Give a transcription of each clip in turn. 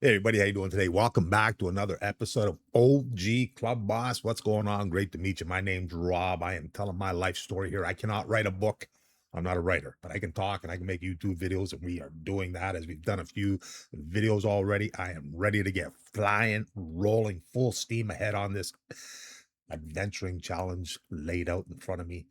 Hey everybody, how you doing today? Welcome back to another episode of OG Club Boss. What's going on? Great to meet you. My name's Rob. I am telling my life story here. I cannot write a book. I'm not a writer, but I can talk and I can make YouTube videos, and we are doing that as we've done a few videos already. I am ready to get flying, rolling, full steam ahead on this adventuring challenge laid out in front of me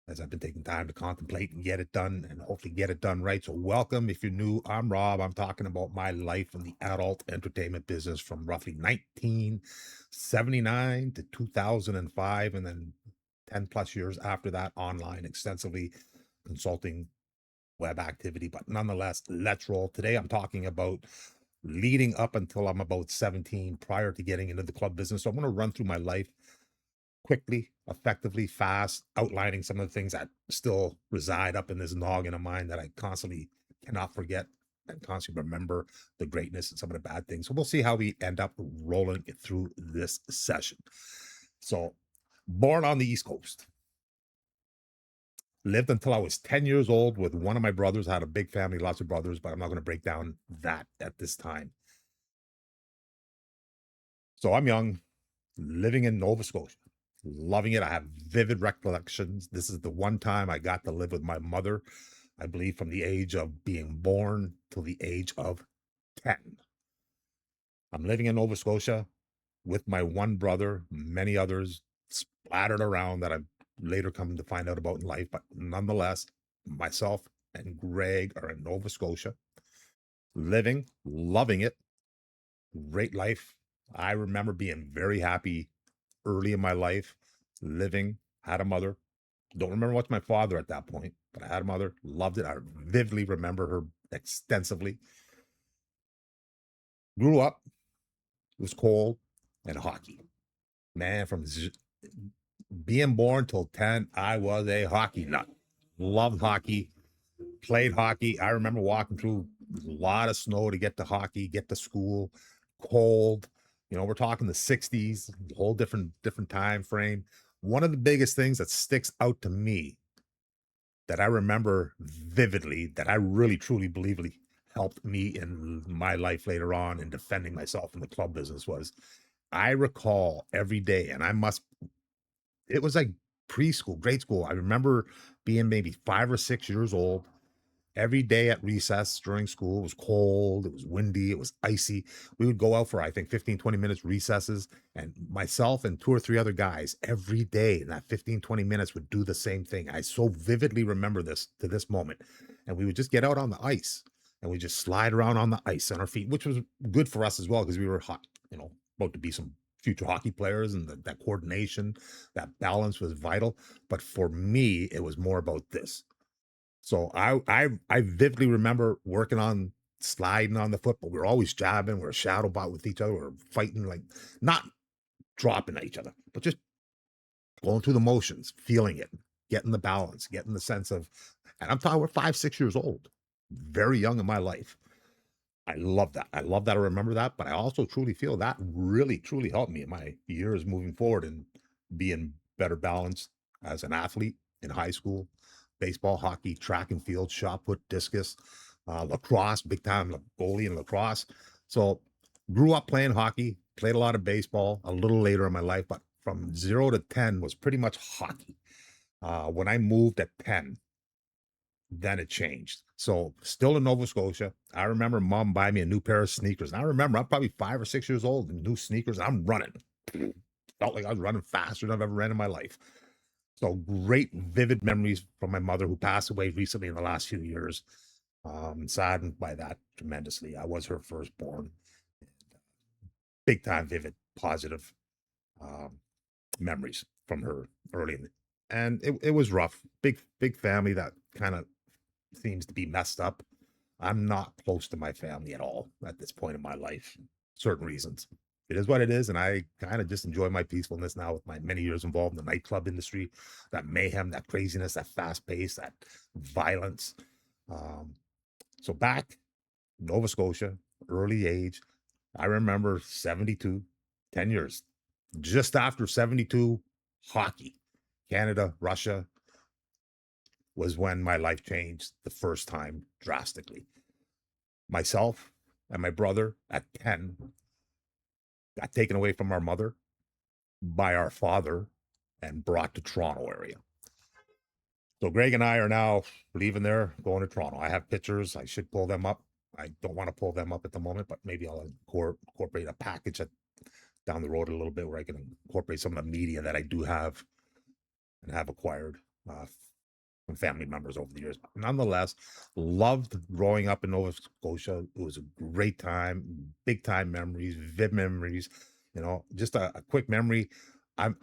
as I've been taking time to contemplate and get it done and hopefully get it done right. So, welcome. If you're new, I'm Rob. I'm talking about my life in the adult entertainment business from roughly 1979 to 2005, and then 10 plus years after that, online extensively consulting web activity. But nonetheless, let's roll. Today, I'm talking about leading up until I'm about 17 prior to getting into the club business. So, I'm going to run through my life quickly, effectively, fast, outlining some of the things that still reside up in this noggin of mine that I constantly cannot forget and constantly remember the greatness and some of the bad things. So we'll see how we end up rolling it through this session. So, born on the East Coast, lived until I was 10 years old with one of my brothers. I had a big family, lots of brothers, but I'm not going to break down that at this time. So I'm young, living in Nova Scotia, loving it. I have vivid recollections. This is the one time I got to live with my mother, I believe from the age of being born till the age of 10. I'm living in Nova Scotia with my one brother, many others splattered around that I've later come to find out about in life. But nonetheless, myself and Greg are in Nova Scotia, living, loving it, great life. I remember being very happy early in my life, living, had a mother. Don't remember much my father at that point, but I had a mother, loved it. I vividly remember her extensively. Grew up, it was cold, and hockey. Man, from being born till 10, I was a hockey nut. Loved hockey, played hockey. I remember walking through a lot of snow to get to hockey, get to school, cold. We're talking the 60s, a whole different time frame. One of the biggest things that sticks out to me that I remember vividly, that I really truly believe helped me in my life later on in defending myself in the club business was I recall every day, and it was like preschool, grade school. I remember being maybe 5 or 6 years old. Every day at recess during school, it was cold, it was windy, it was icy. We would go out for, I think, 15, 20 minutes recesses. And myself and two or three other guys every day in that 15, 20 minutes would do the same thing. I so vividly remember this to this moment. And we would just get out on the ice and we just slide around on the ice on our feet, which was good for us as well because we were hot, about to be some future hockey players, and that coordination, that balance was vital. But for me, it was more about this. So I vividly remember working on sliding on the football. We were always jabbing. We were shadow bot with each other. We were fighting, like not dropping at each other, but just going through the motions, feeling it, getting the balance, getting the sense of. And I'm talking, we're 5, 6 years old, very young in my life. I love that. I love that. I remember that, but I also truly feel that really truly helped me in my years moving forward and being better balanced as an athlete in high school, baseball, hockey, track and field, shot put, discus, lacrosse, big time goalie in lacrosse. So grew up playing hockey, played a lot of baseball a little later in my life, but from 0 to 10 was pretty much hockey. When I moved at 10, then it changed. So still in Nova Scotia, I remember mom buying me a new pair of sneakers. And I remember I'm probably 5 or 6 years old and new sneakers. I'm running. Felt like I was running faster than I've ever ran in my life. So great, vivid memories from my mother who passed away recently in the last few years. Saddened by that tremendously. I was her firstborn. Big time, vivid, positive um, memories from her early in the, and it was rough. Big family that kind of seems to be messed up. I'm not close to my family at all at this point in my life. Certain reasons. It is what it is, and I kind of just enjoy my peacefulness now with my many years involved in the nightclub industry. That mayhem, that craziness, that fast pace, that violence. Um, so back Nova Scotia, early age. I remember 72, 10 years. Just after 72, hockey, Canada, Russia, was when my life changed the first time drastically. Myself and my brother at 10 got taken away from our mother by our father and brought to Toronto area. So Greg and I are now leaving there, going to Toronto. I have pictures. I should pull them up. I don't want to pull them up at the moment, but maybe I'll incorporate a package down the road a little bit where I can incorporate some of the media that I do have and have acquired from family members over the years. But nonetheless, loved growing up in Nova Scotia. It was a great time, big time memories, vivid memories. Just a quick memory. I'm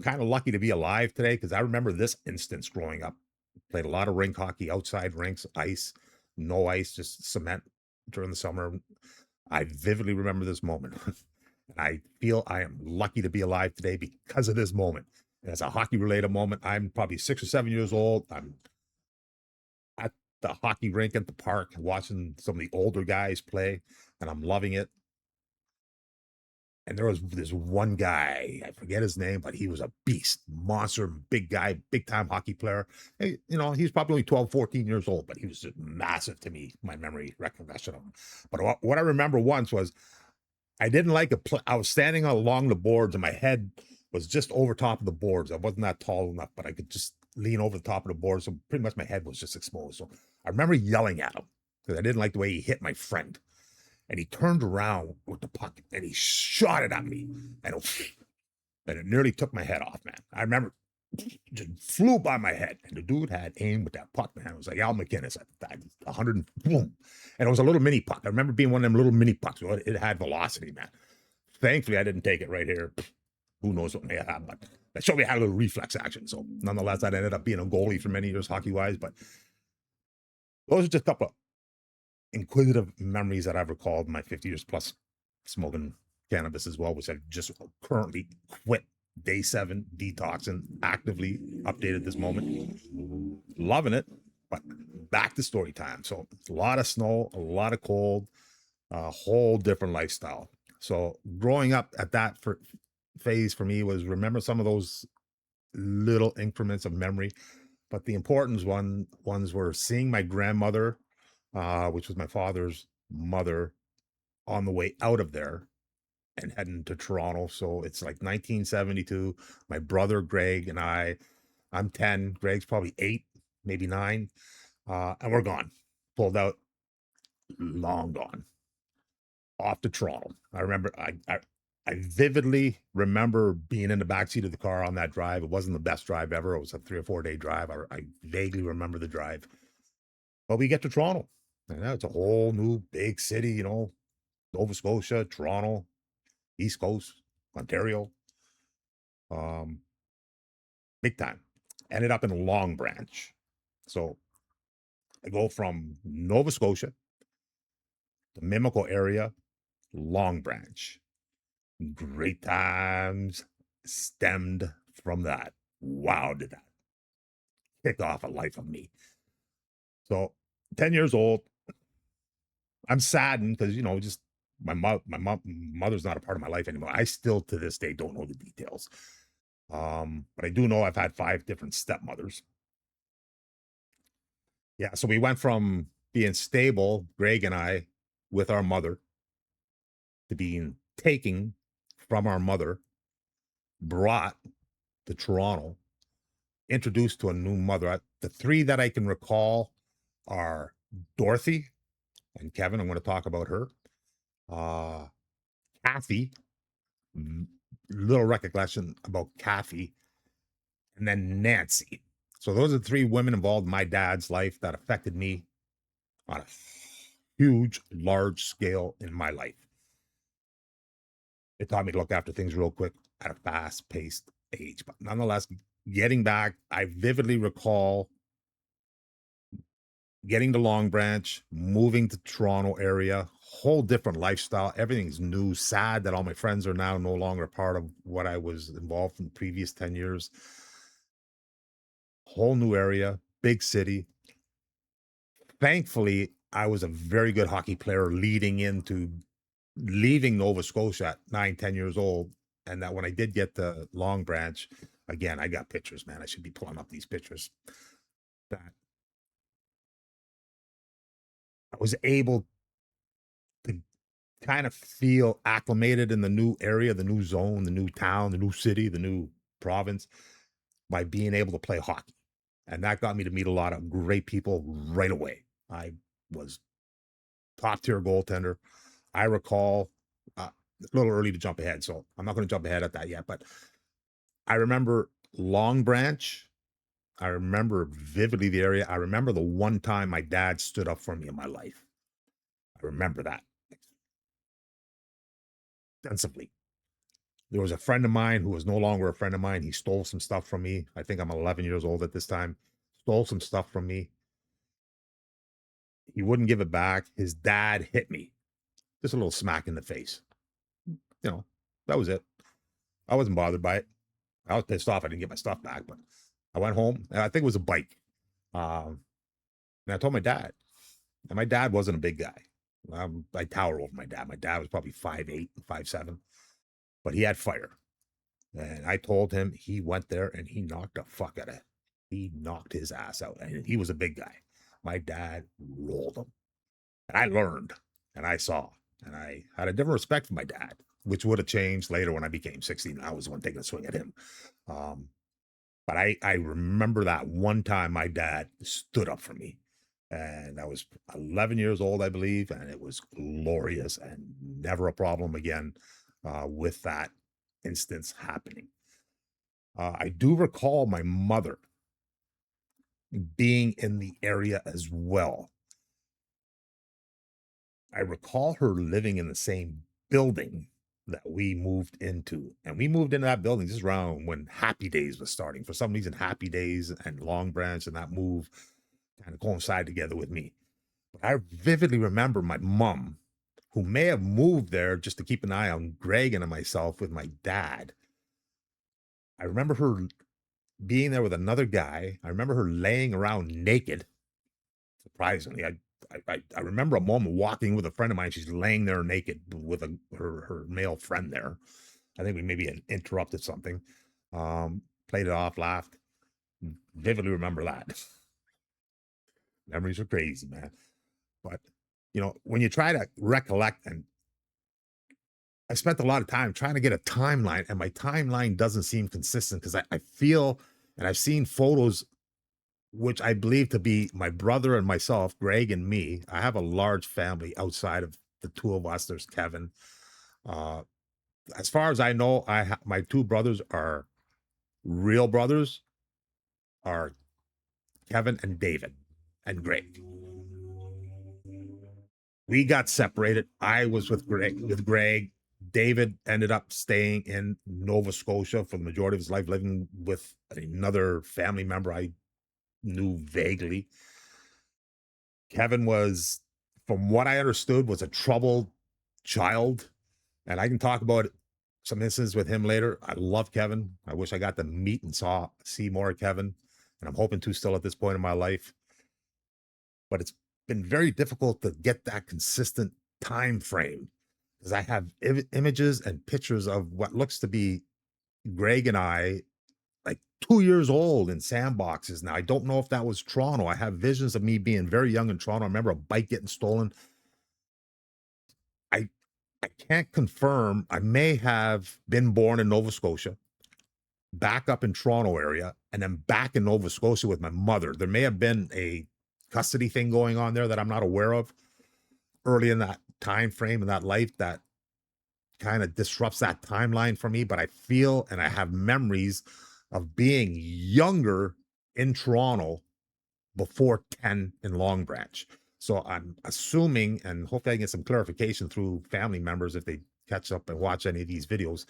kind of lucky to be alive today because I remember this instance growing up. Played a lot of rink hockey, outside rinks, ice, no ice, just cement during the summer. I vividly remember this moment. And I feel I am lucky to be alive today because of this moment. And it's a hockey related moment. I'm probably 6 or 7 years old. I'm at the hockey rink at the park watching some of the older guys play, and I'm loving it. And there was this one guy, I forget his name, but he was a beast, monster, big guy, big time hockey player. Hey, he's probably only 12, 14 years old, but he was just massive to me, my memory recollection of him. But what I remember once was I didn't like I was standing along the boards and my head was just over top of the boards. I wasn't that tall enough, but I could just lean over the top of the boards. So pretty much my head was just exposed. So I remember yelling at him because I didn't like the way he hit my friend. And he turned around with the puck and he shot it at me. And it nearly took my head off, man. I remember it just flew by my head. And the dude had aim with that puck, man. It was like Al McInnes at 100, boom. And it was a little mini puck. I remember being one of them little mini pucks. It had velocity, man. Thankfully, I didn't take it right here. Who knows what may have happened, but that showed me I had a little reflex action. So nonetheless, I ended up being a goalie for many years hockey-wise. But those are just a couple of inquisitive memories that I've recalled in my 50 years plus smoking cannabis as well, which I've just currently quit. Day 7, detoxing, actively updated this moment. Loving it, but back to story time. So a lot of snow, a lot of cold, a whole different lifestyle. So growing up at that phase for me was remember some of those little increments of memory, but the important ones were seeing my grandmother, which was my father's mother, on the way out of there and heading to Toronto. So it's like 1972. My brother Greg and I'm 10. Greg's probably 8, maybe 9, and we're gone. Pulled out, long gone, off to Toronto. I remember I vividly remember being in the backseat of the car on that drive. It wasn't the best drive ever. It was a 3 or 4 day drive. I vaguely remember the drive. But we get to Toronto, and it's a whole new big city, Nova Scotia, Toronto, East Coast, Ontario, big time. Ended up in Long Branch. So I go from Nova Scotia, the Mimico area, Long Branch. Great times stemmed from that. Wow, did that kick off a life of me. So 10 years old, I'm saddened because, just my mother's not a part of my life anymore. I still to this day don't know the details. But I do know I've had 5 different stepmothers. Yeah, so we went from being stable, Greg and I, with our mother, to being taken from our mother, brought to Toronto, introduced to a new mother. The 3 that I can recall are Dorothy and Kevin. I'm going to talk about her. Kathy, little recollection about Kathy, and then Nancy. So those are the 3 women involved in my dad's life that affected me on a huge, large scale in my life. It taught me to look after things real quick at a fast-paced age. But nonetheless, getting back, I vividly recall getting to Long Branch, moving to Toronto area, whole different lifestyle. Everything's new. Sad that all my friends are now no longer part of what I was involved in the previous 10 years. Whole new area, big city. Thankfully, I was a very good hockey player leading into leaving Nova Scotia at 9, 10 years old. And that when I did get to Long Branch, again, I got pictures, man. I should be pulling up these pictures. That I was able to kind of feel acclimated in the new area, the new zone, the new town, the new city, the new province by being able to play hockey. And that got me to meet a lot of great people right away. I was top tier goaltender. I recall, it's a little early to jump ahead, so I'm not going to jump ahead at that yet, but I remember Long Branch. I remember vividly the area. I remember the one time my dad stood up for me in my life. I remember that extensively. There was a friend of mine who was no longer a friend of mine. He stole some stuff from me. I think I'm 11 years old at this time. Stole some stuff from me. He wouldn't give it back. His dad hit me. Just a little smack in the face. You know, that was it. I wasn't bothered by it. I was pissed off I didn't get my stuff back, but I went home and I think it was a bike. And I told my dad, and my dad wasn't a big guy. I tower over my dad. My dad was probably 5'8", 5'7", but he had fire. And I told him, he went there and he knocked the fuck out of it. He knocked his ass out. And he was a big guy. My dad rolled him. And I learned and I saw. And I had a different respect for my dad, which would have changed later when I became 16. I was the one taking a swing at him. But I remember that one time my dad stood up for me. And I was 11 years old, I believe. And it was glorious and never a problem again with that instance happening. I do recall my mother being in the area as well. I recall her living in the same building that we moved into. And we moved into that building just around when Happy Days was starting. For some reason, Happy Days and Long Branch and that move kind of coincide together with me. But I vividly remember my mom, who may have moved there just to keep an eye on Greg and myself with my dad. I remember her being there with another guy. I remember her laying around naked. Surprisingly, I remember a moment walking with a friend of mine. She's laying there naked with her male friend there. I think we maybe interrupted something. Played it off, laughed. Vividly remember that. Memories are crazy, man. But when you try to recollect, and I spent a lot of time trying to get a timeline, and my timeline doesn't seem consistent because I feel, and I've seen photos which I believe to be my brother and myself, Greg and me. I have a large family outside of the two of us. There's Kevin. As far as I know, my two brothers are real brothers, are Kevin and David and Greg. We got separated. I was with Greg. David ended up staying in Nova Scotia for the majority of his life, living with another family member I knew vaguely. Kevin was, from what I understood, was a troubled child. And I can talk about some instances with him later. I love Kevin. I wish I got to meet and see more of Kevin. And I'm hoping to still at this point in my life. But it's been very difficult to get that consistent time frame because I have images and pictures of what looks to be Greg and I, like 2 years old in sandboxes. Now, I don't know if that was Toronto. I have visions of me being very young in Toronto. I remember a bike getting stolen. I can't confirm. I may have been born in Nova Scotia, back up in Toronto area, and then back in Nova Scotia with my mother. There may have been a custody thing going on there that I'm not aware of early in that time frame in that life that kind of disrupts that timeline for me. But I feel and I have memories of being younger in Toronto before 10 in Long Branch. So I'm assuming, and hopefully I can get some clarification through family members if they catch up and watch any of these videos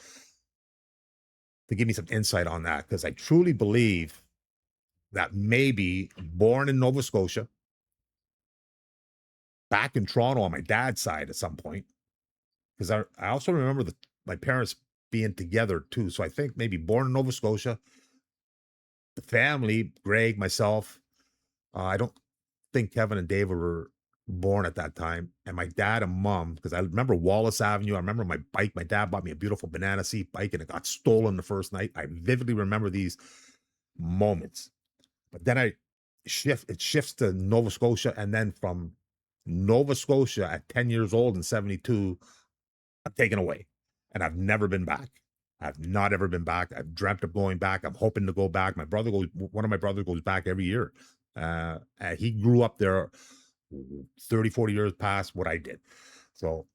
to give me some insight on that, because I truly believe that maybe born in Nova Scotia, back in Toronto on my dad's side at some point, because I also remember my parents being together too. So I think maybe born in Nova Scotia, the family, Greg, myself, I don't think Kevin and David were born at that time. And my dad and mom, because I remember Wallace Avenue. I remember my bike. My dad bought me a beautiful banana seat bike and it got stolen the first night. I vividly remember these moments. But then it shifts to Nova Scotia. And then from Nova Scotia at 10 years old in 72 taken away, and I've never been back. I've not ever been back. I've dreamt of going back. I'm hoping to go back. One of my brothers goes back every year. And he grew up there 30, 40 years past what I did. So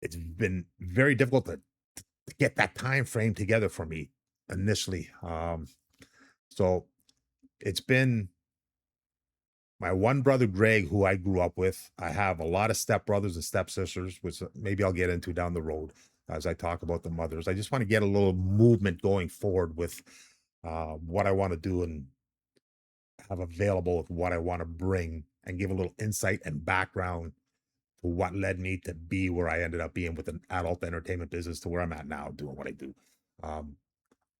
it's been very difficult to get that time frame together for me initially. So it's been my one brother, Greg, who I grew up with. I have a lot of stepbrothers and stepsisters, which maybe I'll get into down the road as I talk about the mothers. I just want to get a little movement going forward with what I want to do and have available with what I want to bring and give a little insight and background to what led me to be where I ended up being with an adult entertainment business to where I'm at now doing what I do. Um,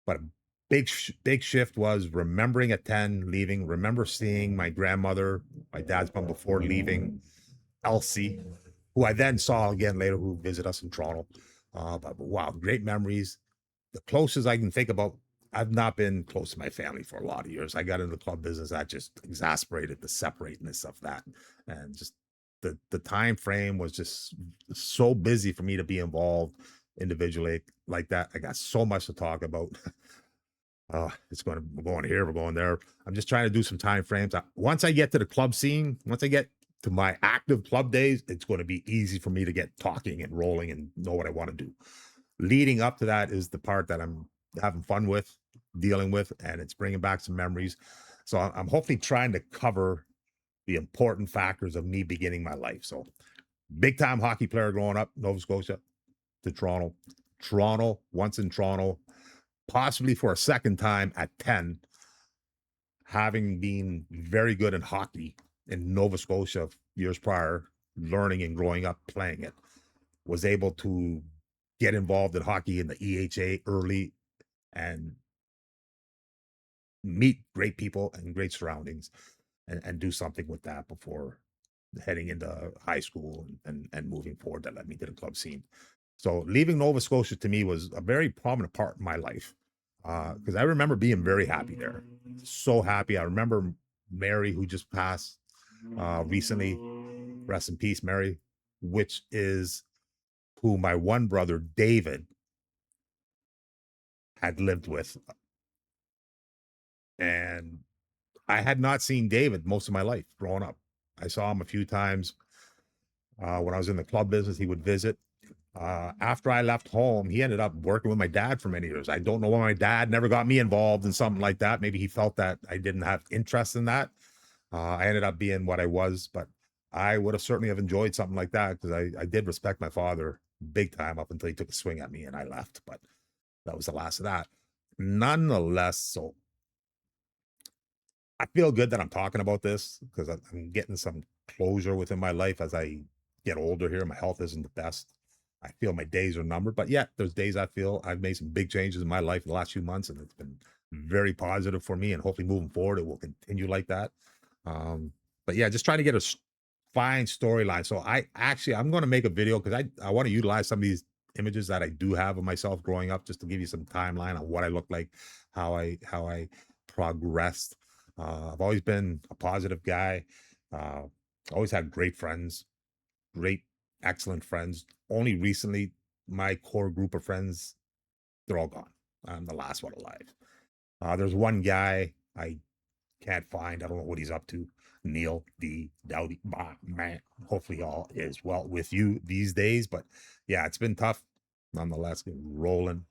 but a big shift was remembering at 10 leaving, remember seeing my grandmother, my dad's mom before leaving, Elsie, who I then saw again later, who visited us in Toronto. But wow, great memories. The closest I can think about, I've not been close to my family for a lot of years. I got into the club business. That just exasperated the separateness of that. And just the time frame was just so busy for me to be involved individually like that. I got so much to talk about. We're going here, we're going there. I'm just trying to do some time frames. Once I get to the club scene, once I get to my active club days, it's going to be easy for me to get talking and rolling and know what I want to do. Leading up to that is the part that I'm having fun with, dealing with, and it's bringing back some memories. So I'm hopefully trying to cover the important factors of me beginning my life. So big time hockey player growing up, Nova Scotia to Toronto. Toronto, once in Toronto, possibly for a second time at 10, having been very good in hockey in Nova Scotia years prior, learning and growing up playing it, was able to get involved in hockey in the EHA early and meet great people and great surroundings and do something with that before heading into high school and moving forward. That led me to the club scene. So leaving Nova Scotia to me was a very prominent part in my life because I remember being very happy there. So happy. I remember Mary, who just passed recently, rest in peace, Mary, which is who my one brother, David, had lived with. And I had not seen David most of my life growing up. I saw him a few times when I was in the club business. He would visit. After I left home, he ended up working with my dad for many years. I don't know why my dad never got me involved in something like that. Maybe he felt that I didn't have interest in that. I ended up being what I was, but I would have certainly have enjoyed something like that because I did respect my father big time up until he took a swing at me and I left. But that was the last of that. Nonetheless, so I feel good that I'm talking about this because I'm getting some closure within my life as I get older here. My health isn't the best. I feel my days are numbered, but yet there's days I feel I've made some big changes in my life in the last few months, and it's been very positive for me. And hopefully, moving forward, it will continue like that. But yeah, just trying to get a fine storyline. So I'm going to make a video because I want to utilize some of these images that I do have of myself growing up, just to give you some timeline on what I look like, how I progressed. I've always been a positive guy. Always had great friends, great, excellent friends. Only recently, my core group of friends, they're all gone. I'm the last one alive. There's one guy I can't find. I don't know what he's up to. Neil D. Dowdy. Man, hopefully all is well with you these days. But yeah, it's been tough. Nonetheless, rolling.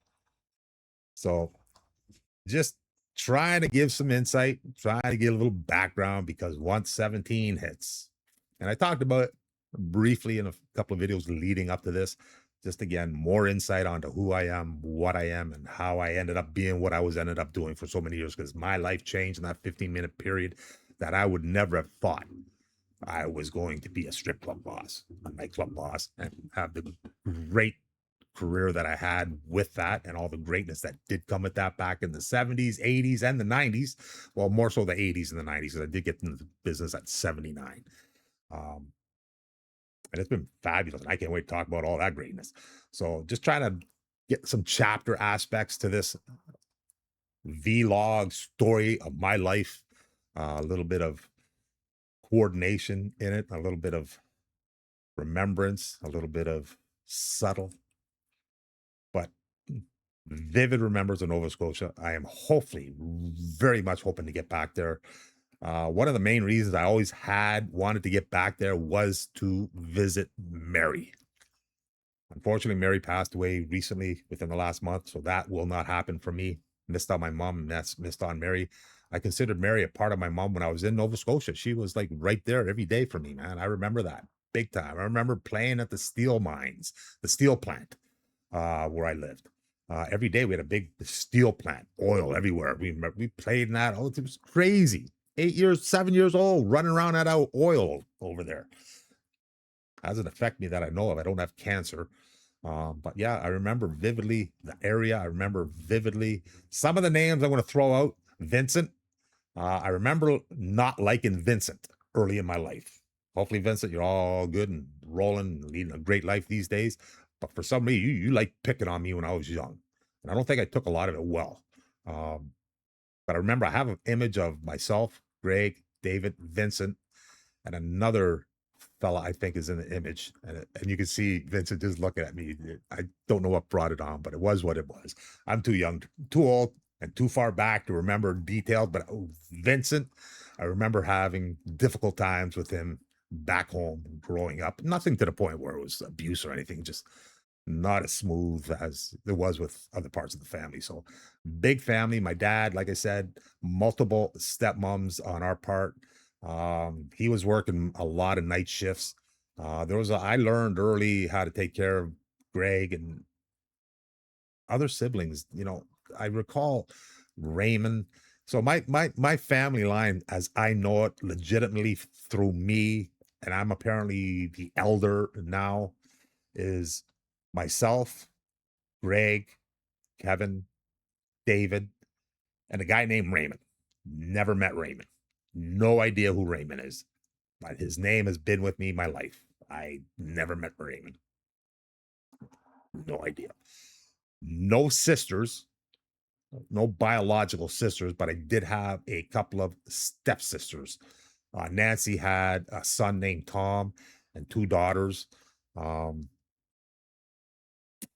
So just trying to give some insight, trying to get a little background because once 17 hits, and I talked about it briefly in a couple of videos leading up to this, just again, more insight onto who I am, what I am, and how I ended up being what I was ended up doing for so many years because my life changed in that 15-minute period that I would never have thought I was going to be a strip club boss, a nightclub boss, and have the great career that I had with that and all the greatness that did come with that back in the 70s, 80s, and the 90s. Well, more so the 80s and the 90s, because I did get into the business at 79. And it's been fabulous. And I can't wait to talk about all that greatness. So just trying to get some chapter aspects to this vlog story of my life, a little bit of coordination in it, a little bit of remembrance, a little bit of subtle, but vivid remembrance of Nova Scotia. I am hopefully, very much hoping to get back there. One of the main reasons I always had wanted to get back there was to visit Mary. Unfortunately, Mary passed away recently within the last month, so that will not happen for me. Missed on my mom, and that's missed on Mary. I considered Mary a part of my mom when I was in Nova Scotia. She was like right there every day for me, man. I remember that big time. I remember playing at the steel mines, the steel plant where I lived. Every day we had a big steel plant, oil everywhere. We played in that. Oh, it was crazy. 8 years, 7 years old, running around at our oil over there. Hasn't affected me that I know of. I don't have cancer. But yeah, I remember vividly the area. I remember vividly some of the names I'm going to throw out. Vincent. I remember not liking Vincent early in my life. Hopefully, Vincent, you're all good and rolling, leading a great life these days. But for some reason, you like picking on me when I was young. And I don't think I took a lot of it well. Um, but I remember I have an image of myself, Greg, David, Vincent, and another fella I think is in the image, and you can see Vincent just looking at me. I don't know what brought it on, but it was what it was. I'm too young, too old, and too far back to remember details. But Vincent, I remember having difficult times with him back home growing up. Nothing to the point where it was abuse or anything, just not as smooth as it was with other parts of the family. So big family. My dad, like I said, multiple stepmoms on our part. He was working a lot of night shifts. I learned early how to take care of Greg and other siblings. I recall Raymond. So my family line, as I know it, legitimately through me, and I'm apparently the elder now, is myself, Greg, Kevin, David, and a guy named Raymond. Never met Raymond. No idea who Raymond is, but his name has been with me my life. I never met Raymond. No idea. No sisters, no biological sisters, but I did have a couple of stepsisters. Nancy had a son named Tom and two daughters. Um,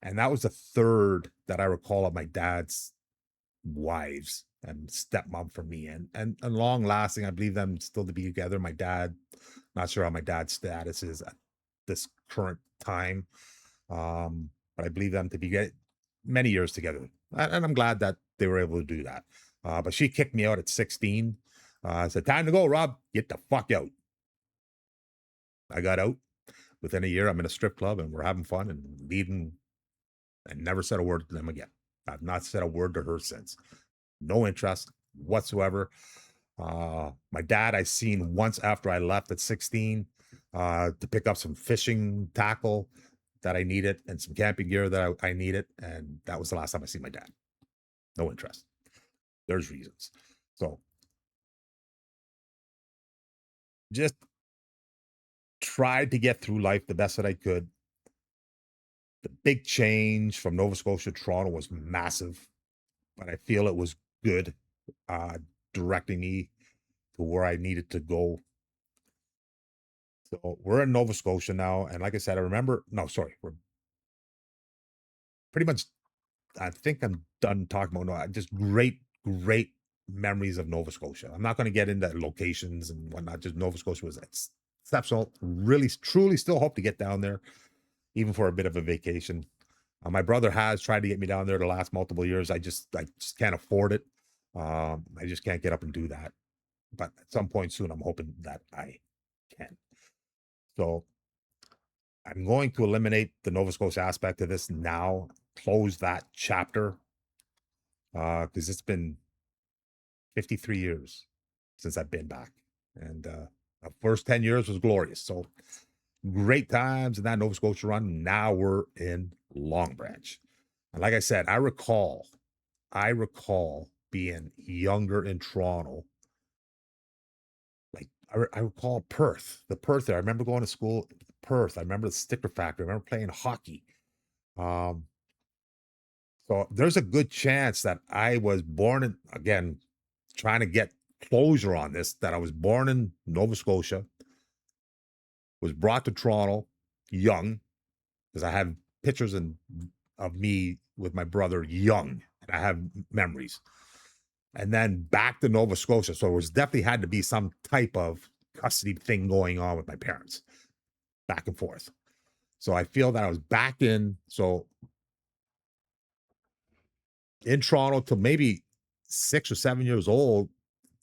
and that was the third that I recall of my dad's wives and stepmom for me, and long lasting. I believe them still to be together. My dad, not sure how my dad's status is at this current time, but I believe them to be many years together, and I'm glad that they were able to do that. But she kicked me out at 16. Said, "Time to go, Rob. Get the fuck out." I got out. Within a year, I'm in a strip club and we're having fun and leaving, and never said a word to them again. I've not said a word to her since. No interest whatsoever. My dad I seen once after I left at 16 to pick up some fishing tackle that I needed and some camping gear that I needed. And that was the last time I see my dad. No interest. There's reasons. So just tried to get through life the best that I could. The big change from Nova Scotia to Toronto was massive, but I feel it was good, uh, directing me to where I needed to go. So we're in Nova Scotia now, and like I said, I remember. No, sorry, we're pretty much. I think I'm done talking about no. Just great memories of Nova Scotia. I'm not going to get into locations and whatnot. Just Nova Scotia was exceptional. Really, truly, still hope to get down there, even for a bit of a vacation. My brother has tried to get me down there the last multiple years. I just can't afford it. I just can't get up and do that. But at some point soon, I'm hoping that I can. So I'm going to eliminate the Nova Scotia aspect of this now, close that chapter, because it's been 53 years since I've been back. And the first 10 years was glorious. So great times in that Nova Scotia run. Now we're in Long Branch. And like I said, I recall being younger in Toronto. Like I recall Perth, the Perth there. I remember going to school Perth. I remember the sticker factory. I remember playing hockey. Um, so there's a good chance that I was born in, again, trying to get closure on this, that I was born in Nova Scotia, was brought to Toronto young, because I have pictures of me with my brother young, and I have memories. And then back to Nova Scotia. So it was definitely had to be some type of custody thing going on with my parents, back and forth. So I feel that I was back in Toronto till maybe 6 or 7 years old,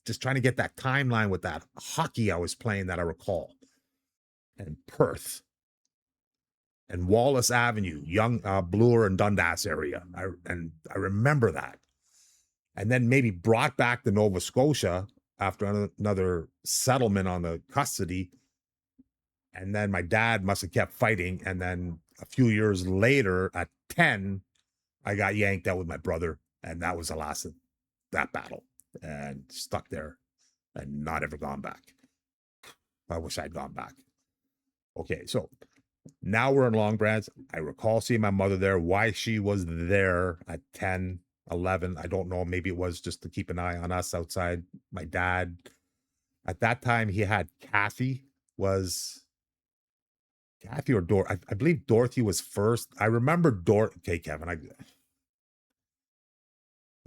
just trying to get that timeline with that hockey I was playing that I recall. And Perth and Wallace Avenue, Young Bloor and Dundas area. I remember that. And then maybe brought back to Nova Scotia after another settlement on the custody. And then my dad must have kept fighting. And then a few years later, at 10, I got yanked out with my brother. And that was the last of that battle, and stuck there and not ever gone back. I wish I'd gone back. Okay, so now we're in Long Branch. I recall seeing my mother there. Why she was there at 10, 11, I don't know. Maybe it was just to keep an eye on us outside. My dad, at that time, he had Kathy or Dorothy. I believe Dorothy was first. I remember Dorothy. Okay, Kevin, I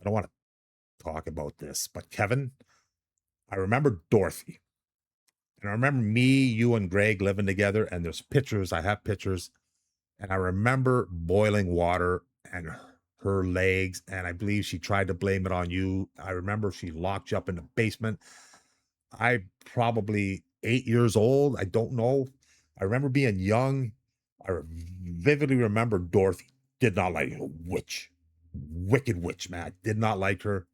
don't want to talk about this, but Kevin, I remember Dorothy. And I remember me, you, and Greg living together, and there's pictures. I have pictures. And I remember boiling water and her legs. And I believe she tried to blame it on you. I remember she locked you up in the basement. I probably 8 years old. I don't know. I remember being young. I vividly remember Dorothy did not like a witch, wicked witch, man. I did not like her.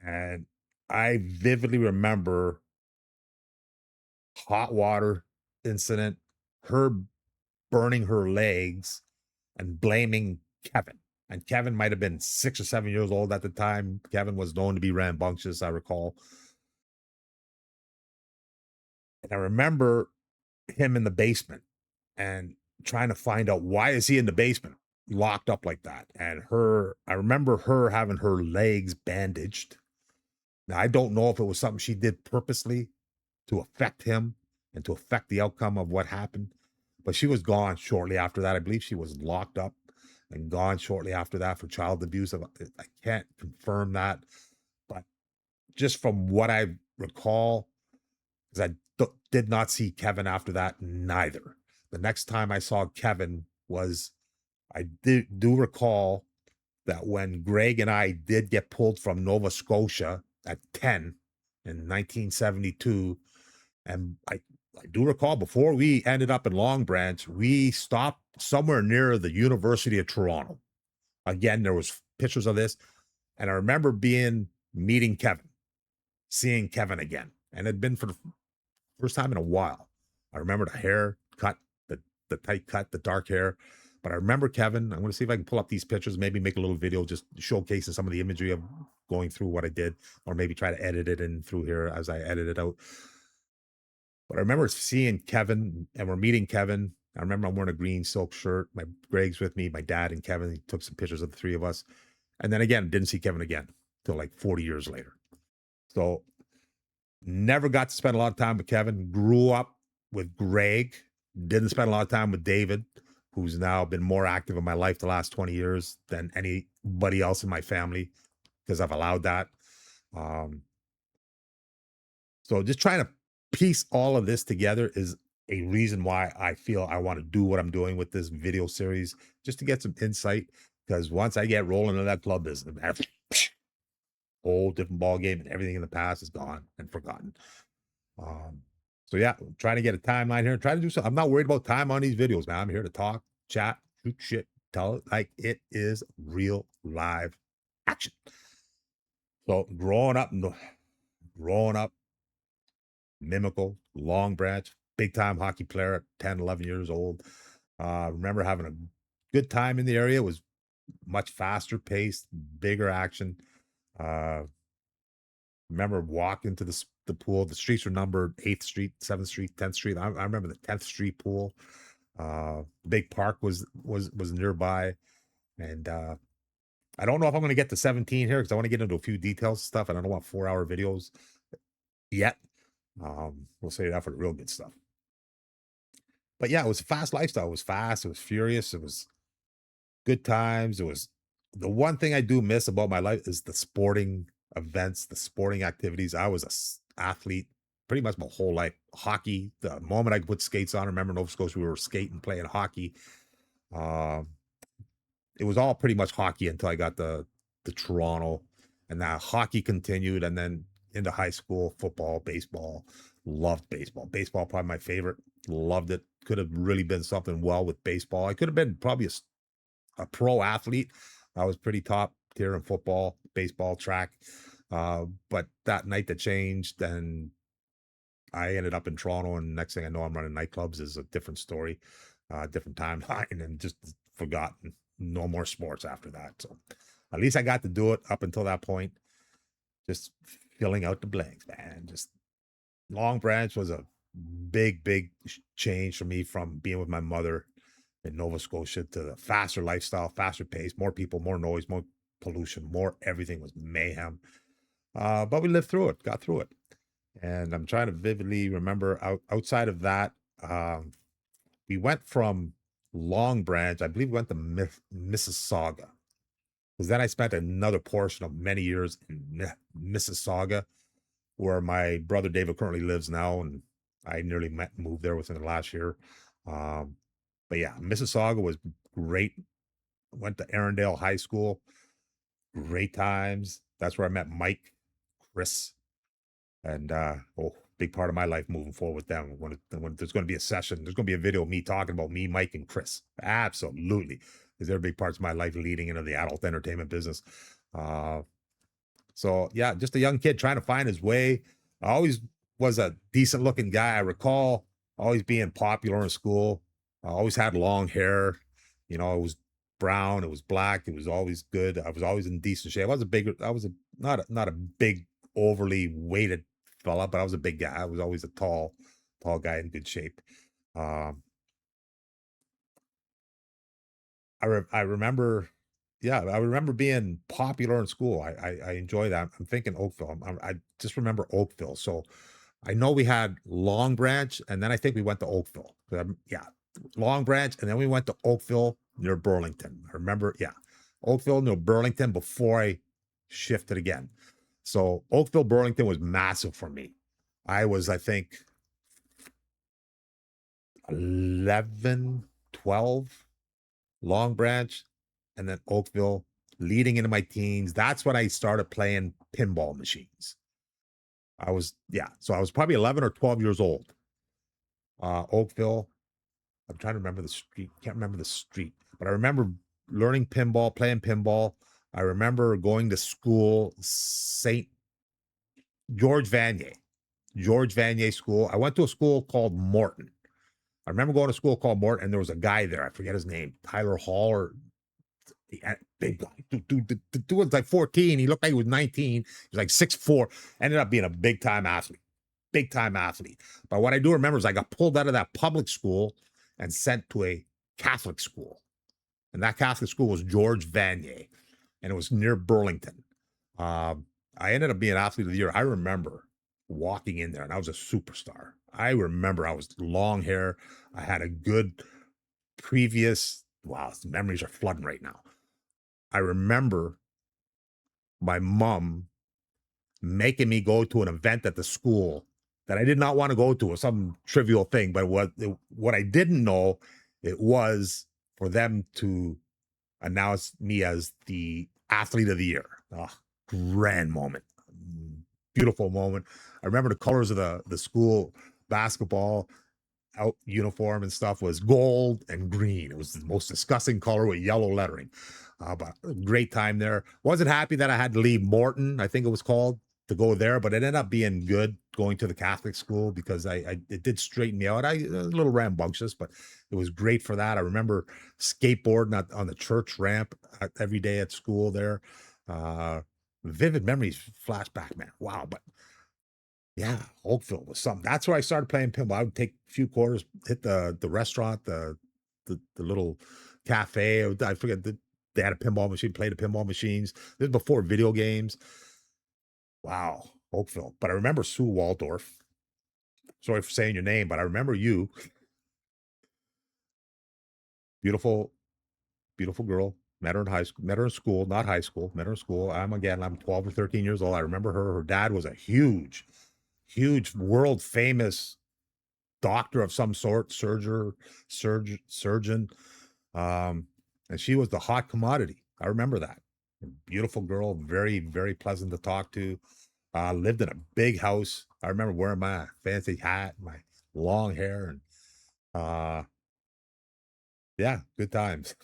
And I vividly remember hot water incident, her burning her legs and blaming Kevin. And Kevin might have been 6 or 7 years old at the time. Kevin was known to be rambunctious, I recall. And I remember him in the basement and trying to find out why is he in the basement locked up like that. And I remember her having her legs bandaged. Now, I don't know if it was something she did purposely to affect him and to affect the outcome of what happened. But she was gone shortly after that. I believe she was locked up and gone shortly after that for child abuse. I can't confirm that, but just from what I recall, because did not see Kevin after that neither. The next time I saw Kevin was, do recall that when Greg and I did get pulled from Nova Scotia at 10 in 1972, and I do recall before we ended up in Long Branch, we stopped somewhere near the University of Toronto. Again, there was pictures of this, and I remember meeting Kevin, seeing Kevin again, and it had been for the first time in a while. I remember the hair cut, the tight cut, the dark hair. But I remember Kevin. I'm going to see if I can pull up these pictures, maybe make a little video just showcasing some of the imagery of going through what I did, or maybe try to edit it in through here as I edit it out. But I remember seeing Kevin, and we're meeting Kevin. I remember I'm wearing a green silk shirt. My Greg's with me, my dad and Kevin. He took some pictures of the three of us. And then again, didn't see Kevin again till like 40 years later. So never got to spend a lot of time with Kevin. Grew up with Greg. Didn't spend a lot of time with David, who's now been more active in my life the last 20 years than anybody else in my family, because I've allowed that. So just trying to piece all of this together is a reason why I feel I want to do what I'm doing with this video series, just to get some insight. Because once I get rolling in that club business, whole different ball game, and everything in the past is gone and forgotten. So yeah, I'm trying to get a timeline here. Try to do something. I'm not worried about time on these videos, man. I'm here to talk, chat, shoot shit, tell it like it is real live action. So growing up, Mimical, Long Branch, big time hockey player at 10, 11 years old. Remember having a good time in the area. It was much faster paced, bigger action. Remember walking to the pool. The streets were numbered 8th Street, 7th Street, 10th Street. I remember the 10th Street pool. Big park was nearby. And I don't know if I'm going to get to 17 here because I want to get into a few details and stuff. And I don't want 4-hour videos yet. We'll save that for the real good stuff. But yeah, it was a fast lifestyle. It was fast. It was furious. It was good times. It was the one thing I do miss about my life is the sporting events, the sporting activities. I was a athlete pretty much my whole life. Hockey. The moment I could put skates on, I remember in Nova Scotia we were skating, playing hockey. Um, it was all pretty much hockey until I got the Toronto, and that hockey continued, and then into high school, football, baseball. Loved baseball. Baseball probably my favorite. Loved it. Could have really been something well with baseball. I could have been probably a pro athlete. I was pretty top tier in football, baseball, track. But that night that changed, and I ended up in Toronto, and next thing I know, I'm running nightclubs. Is a different story, different timeline, and just forgotten. No more sports after that. So at least I got to do it up until that point. Just filling out the blanks, man. Just Long Branch was a big change for me from being with my mother in Nova Scotia to the faster lifestyle, faster pace, more people, more noise, more pollution, more everything was mayhem. But we lived through it, got through it. And I'm trying to vividly remember outside of that, we went from Long Branch, I believe we went to Mississauga. Because then I spent another portion of many years in Mississauga, where my brother David currently lives now, and I nearly moved there within the last year. Um, but yeah, Mississauga was great. Went to Arundel High School, great times. That's where I met Mike, Chris, and big part of my life moving forward with them. When there's going to be a session, there's going to be a video of me talking about me, Mike, and Chris. Absolutely, because they're big parts of my life leading into the adult entertainment business. Uh, So yeah, just a young kid trying to find his way. I always was a decent looking guy. I recall always being popular in school. I always had long hair. It was brown, it was black, it was always good. I was always in decent shape. I was not a big overly weighted fella, but I was a big guy. I was always a tall guy in good shape. Um, I remember, yeah, I remember being popular in school. I enjoy that. I'm thinking Oakville. I just remember Oakville. So I know we had Long Branch, and then I think we went to Oakville. Yeah, Long Branch, and then we went to Oakville near Burlington. I remember, yeah, Oakville near Burlington before I shifted again. So Oakville, Burlington was massive for me. I was, I think, 11, 12. Long Branch, and then Oakville, leading into my teens. That's when I started playing pinball machines. So I was probably 11 or 12 years old. Oakville, I'm trying to remember the street, can't remember the street, but I remember learning pinball, playing pinball. I remember going to school, St. George Vanier, George Vanier School. I went to a school called Morton. I remember going to school called Morton, and there was a guy there. I forget his name, Tyler Hall or big guy. The dude was like 14. He looked like he was 19. He was like 6'4". Ended up being a big time athlete. Big time athlete. But what I do remember is I got pulled out of that public school and sent to a Catholic school. And that Catholic school was George Vanier. And it was near Burlington. I ended up being athlete of the year. I remember walking in there and I was a superstar. I remember I was long hair. I had a good previous, wow, memories are flooding right now. I remember my mom making me go to an event at the school that I did not want to go to, or some trivial thing. But what I didn't know, it was for them to announce me as the athlete of the year. Oh, grand moment, beautiful moment. I remember the colors of the school basketball out uniform and stuff was gold and green. It was the most disgusting color with yellow lettering. But a great time there. Wasn't happy that I had to leave Morton, I think it was called, to go there, but it ended up being good going to the Catholic school because it did straighten me out. A little rambunctious, but it was great for that. I remember skateboarding on the church ramp every day at school there. Uh, Vivid memories flashback, man. Wow. But yeah, Oakville was something. That's where I started playing pinball. I would take a few quarters, hit the restaurant, the little cafe. I forget they had a pinball machine, played the pinball machines. This is before video games. Wow, Oakville. But I remember Sue Waldorf. Sorry for saying your name, but I remember you. Beautiful, beautiful girl. Met her in high school, met her in school, not high school, met her in school. I'm 12 or 13 years old. I remember her. Her dad was a huge, huge world famous doctor of some sort, surgeon. Um, and she was the hot commodity. I remember that. A beautiful girl, very, very pleasant to talk to. Lived in a big house. I remember wearing my fancy hat, my long hair, and uh, yeah, good times.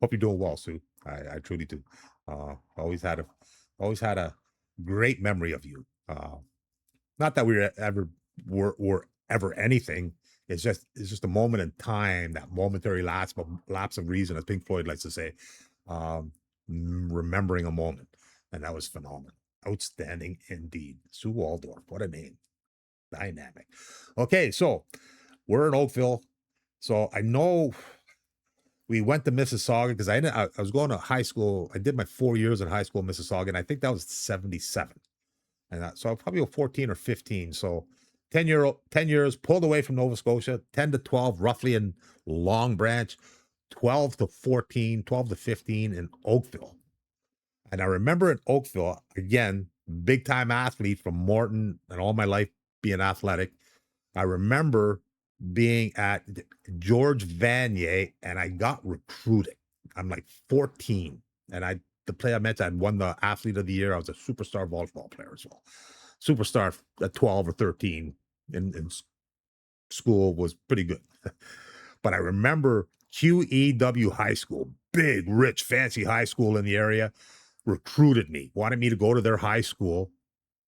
Hope you're doing well, Sue. I truly do. Always had a great memory of you. Not that we were ever anything. It's just a moment in time, that momentary lapse of reason, as Pink Floyd likes to say. Um, remembering a moment, and that was phenomenal, outstanding indeed. Sue Waldorf, what a name, dynamic. Okay, so we're in Oakville, so I know we went to Mississauga because I was going to high school. I did my 4 years in high school in Mississauga, and I think that was 77. And so I was probably 14 or 15. So 10 years pulled away from Nova Scotia, 10 to 12 roughly in Long Branch, 12 to 14, 12 to 15 in Oakville. And I remember in Oakville, again, big time athlete from Morton and all my life being athletic. I remember being at George Vanier and I got recruited. I'm like 14. And the play I mentioned, I'd won the athlete of the year. I was a superstar volleyball player as well. Superstar at 12 or 13 in school was pretty good. But I remember QEW High School, big, rich, fancy high school in the area, recruited me, wanted me to go to their high school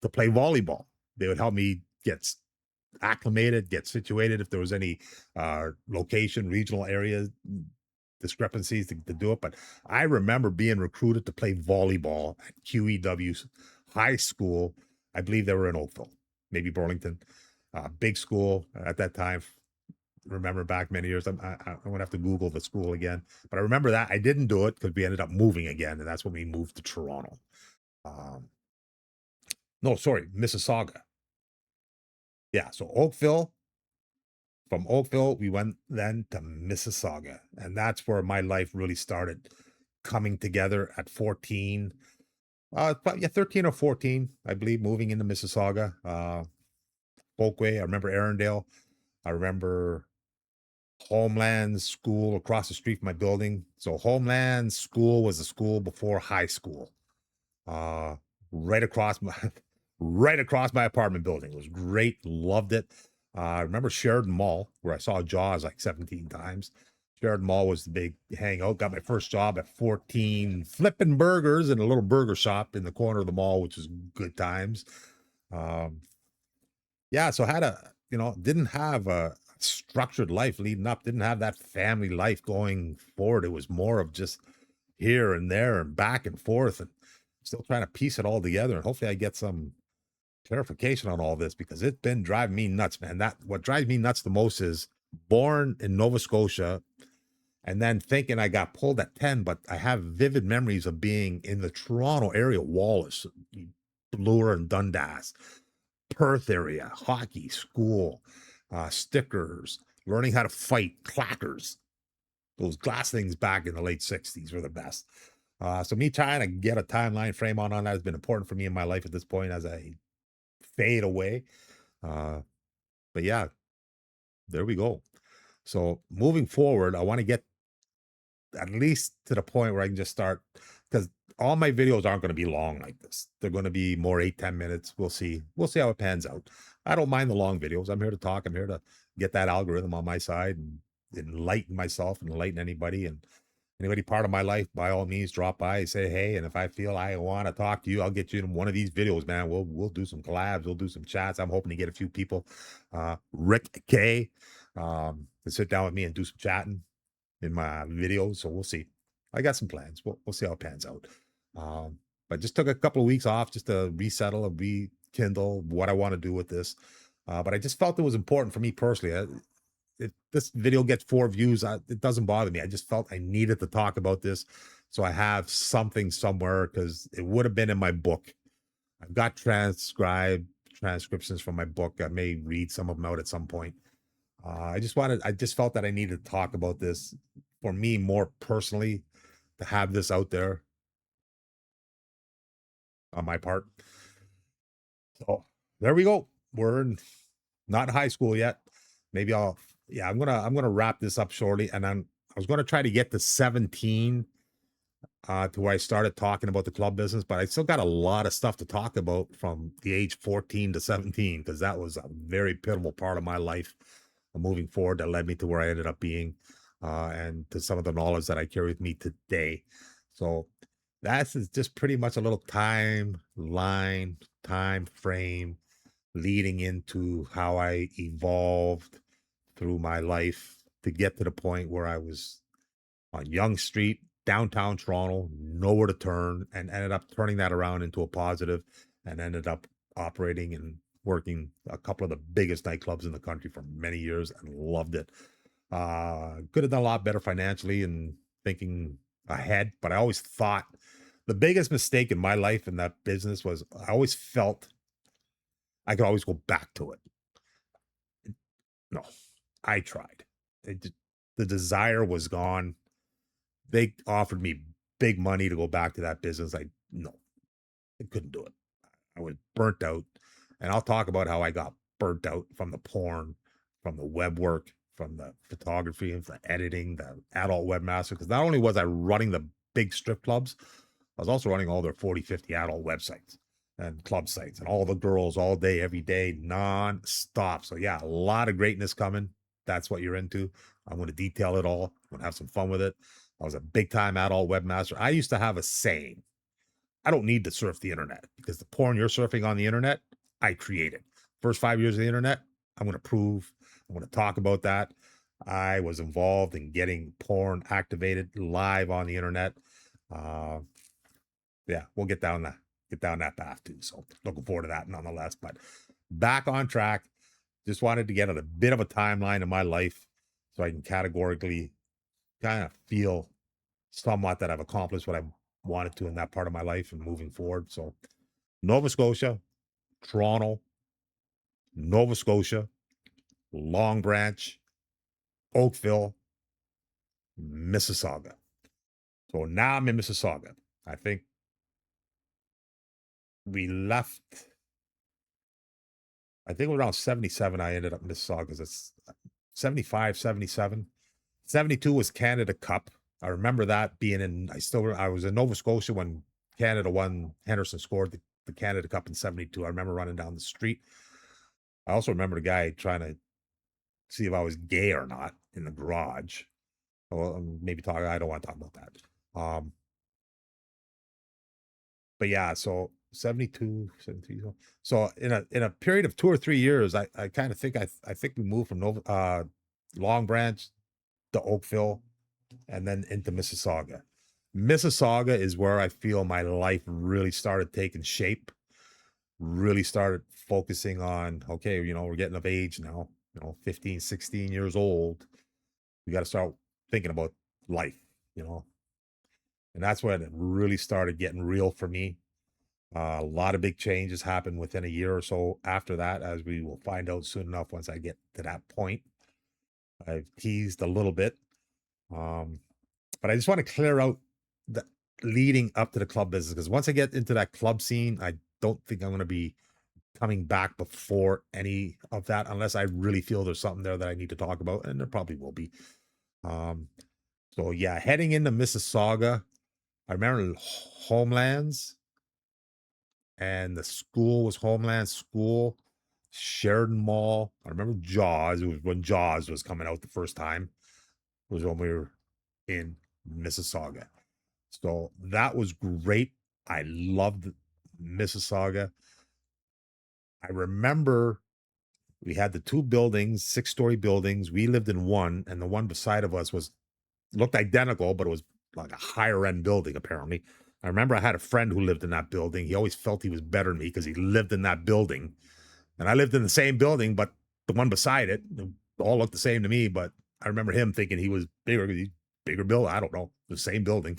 to play volleyball. They would help me get acclimated, get situated if there was any location, regional area discrepancies to do it. But I remember being recruited to play volleyball at QEW's high school. I believe they were in Oakville, maybe Burlington. Big school at that time. Remember back many years. I'm gonna have to Google the school again, but I remember that I didn't do it because we ended up moving again, and that's when we moved to Toronto. Um, no, sorry, Mississauga. Yeah, so Oakville. From Oakville, we went then to Mississauga, and that's where my life really started coming together at 14. Yeah, 13 or 14, I believe, moving into Mississauga. Folkway. I remember Arundel. I remember Homeland School across the street from my building. So Homeland School was the school before high school. Uh, right across my right across my apartment building. It was great. Loved it. I remember Sheridan Mall, where I saw Jaws like 17 times. Sheridan Mall was the big hangout. Got my first job at 14, flipping burgers in a little burger shop in the corner of the mall, which was good times. Um, yeah, so I had didn't have a structured life leading up, didn't have that family life going forward. It was more of just here and there and back and forth and still trying to piece it all together. And hopefully I get some clarification on all this because it's been driving me nuts, man. That what drives me nuts the most is born in Nova Scotia and then thinking I got pulled at 10, but I have vivid memories of being in the Toronto area, Wallace, Bloor and Dundas, Perth area, hockey, school, stickers, learning how to fight, clackers. Those glass things back in the late 60s were the best. So me trying to get a timeline frame on that has been important for me in my life at this point as I fade away. Uh, but yeah, there we go. So moving forward, I want to get at least to the point where I can just start because all my videos aren't going to be long like this. They're going to be more 8-10 minutes. We'll see. We'll see how it pans out. I don't mind the long videos. I'm here to talk. I'm here to get that algorithm on my side and enlighten myself and enlighten anybody. And anybody part of my life, by all means, drop by and say hey. And if I feel I want to talk to you, I'll get you in one of these videos, man. We'll do some collabs. We'll do some chats. I'm hoping to get a few people, Rick K, to sit down with me and do some chatting in my videos. So we'll see. I got some plans. We'll see how it pans out. But just took a couple of weeks off just to resettle and rekindle what I want to do with this. But I just felt it was important for me personally. If this video gets 4 views, it doesn't bother me. I just felt I needed to talk about this. So I have something somewhere because it would have been in my book. I've got transcriptions from my book. I may read some of them out at some point. I just felt that I needed to talk about this for me more personally to have this out there on my part. So there we go. We're not high school yet. Maybe yeah, I'm gonna wrap this up shortly. And I was gonna try to get to 17 to where I started talking about the club business, but I still got a lot of stuff to talk about from the age 14 to 17, because that was a very pivotal part of my life moving forward that led me to where I ended up being, and to some of the knowledge that I carry with me today. So that's just pretty much a little timeline, time frame leading into how I evolved through my life to get to the point where I was on Yonge Street, downtown Toronto, nowhere to turn, and ended up turning that around into a positive, and ended up operating and working a couple of the biggest nightclubs in the country for many years and loved it. Could have done a lot better financially and thinking ahead, but I always thought the biggest mistake in my life in that business was I always felt I could always go back to it. No, I tried. The desire was gone. They offered me big money to go back to that business. No, I couldn't do it. I was burnt out. And I'll talk about how I got burnt out from the porn, from the web work, from the photography, and the editing, the adult webmaster. Because not only was I running the big strip clubs, I was also running all their 40, 50 adult websites and club sites and all the girls all day, every day, non-stop. So yeah, a lot of greatness coming. That's what you're into. I'm going to detail it all. I'm going to have some fun with it. I was a big time adult webmaster. I used to have a saying: I don't need to surf the internet, because the porn you're surfing on the internet, I created. First 5 years of the internet, I'm going to prove, I'm going to talk about that. I was involved in getting porn activated live on the internet. Uh, yeah, we'll get down that path too. So looking forward to that nonetheless. But back on track. Just wanted to get a bit of a timeline in my life so I can categorically kind of feel somewhat that I've accomplished what I wanted to in that part of my life and moving forward. So Nova Scotia, Toronto, Nova Scotia, Long Branch, Oakville, Mississauga. So now I'm in Mississauga. I think we left, I think around 77, I ended up in Mississauga, because it's 75, 77. 72 was Canada Cup. I remember that being in, I was in Nova Scotia when Canada won. Henderson scored the Canada Cup in 72. I remember running down the street. I also remember the guy trying to see if I was gay or not in the garage. Well, maybe I don't want to talk about that. But yeah, so 72, 73. So in a period of 2 or 3 years, I kind of think I think we moved from Long Branch to Oakville and then into Mississauga. Mississauga is where I feel my life really started taking shape, really started focusing on, okay, we're getting of age now, 15, 16 years old. We got to start thinking about life, you know, and that's when it really started getting real for me. A lot of big changes happened within a year or so after that, as we will find out soon enough once I get to that point. I've teased a little bit. But I just want to clear out the leading up to the club business, because once I get into that club scene, I don't think I'm going to be coming back before any of that, unless I really feel there's something there that I need to talk about, and there probably will be. Um, so yeah, heading into Mississauga, I remember Homelands, and the school was Homeland School, Sheridan Mall. I remember Jaws. It was when Jaws was coming out the first time. It was when we were in Mississauga. So that was great. I loved Mississauga. I remember we had the two buildings, 6-story buildings. We lived in one, and the one beside of us looked identical, but it was like a higher end building, apparently. I remember I had a friend who lived in that building. He always felt he was better than me because he lived in that building. And I lived in the same building, but the one beside it, all looked the same to me. But I remember him thinking he was bigger building. I don't know, the same building.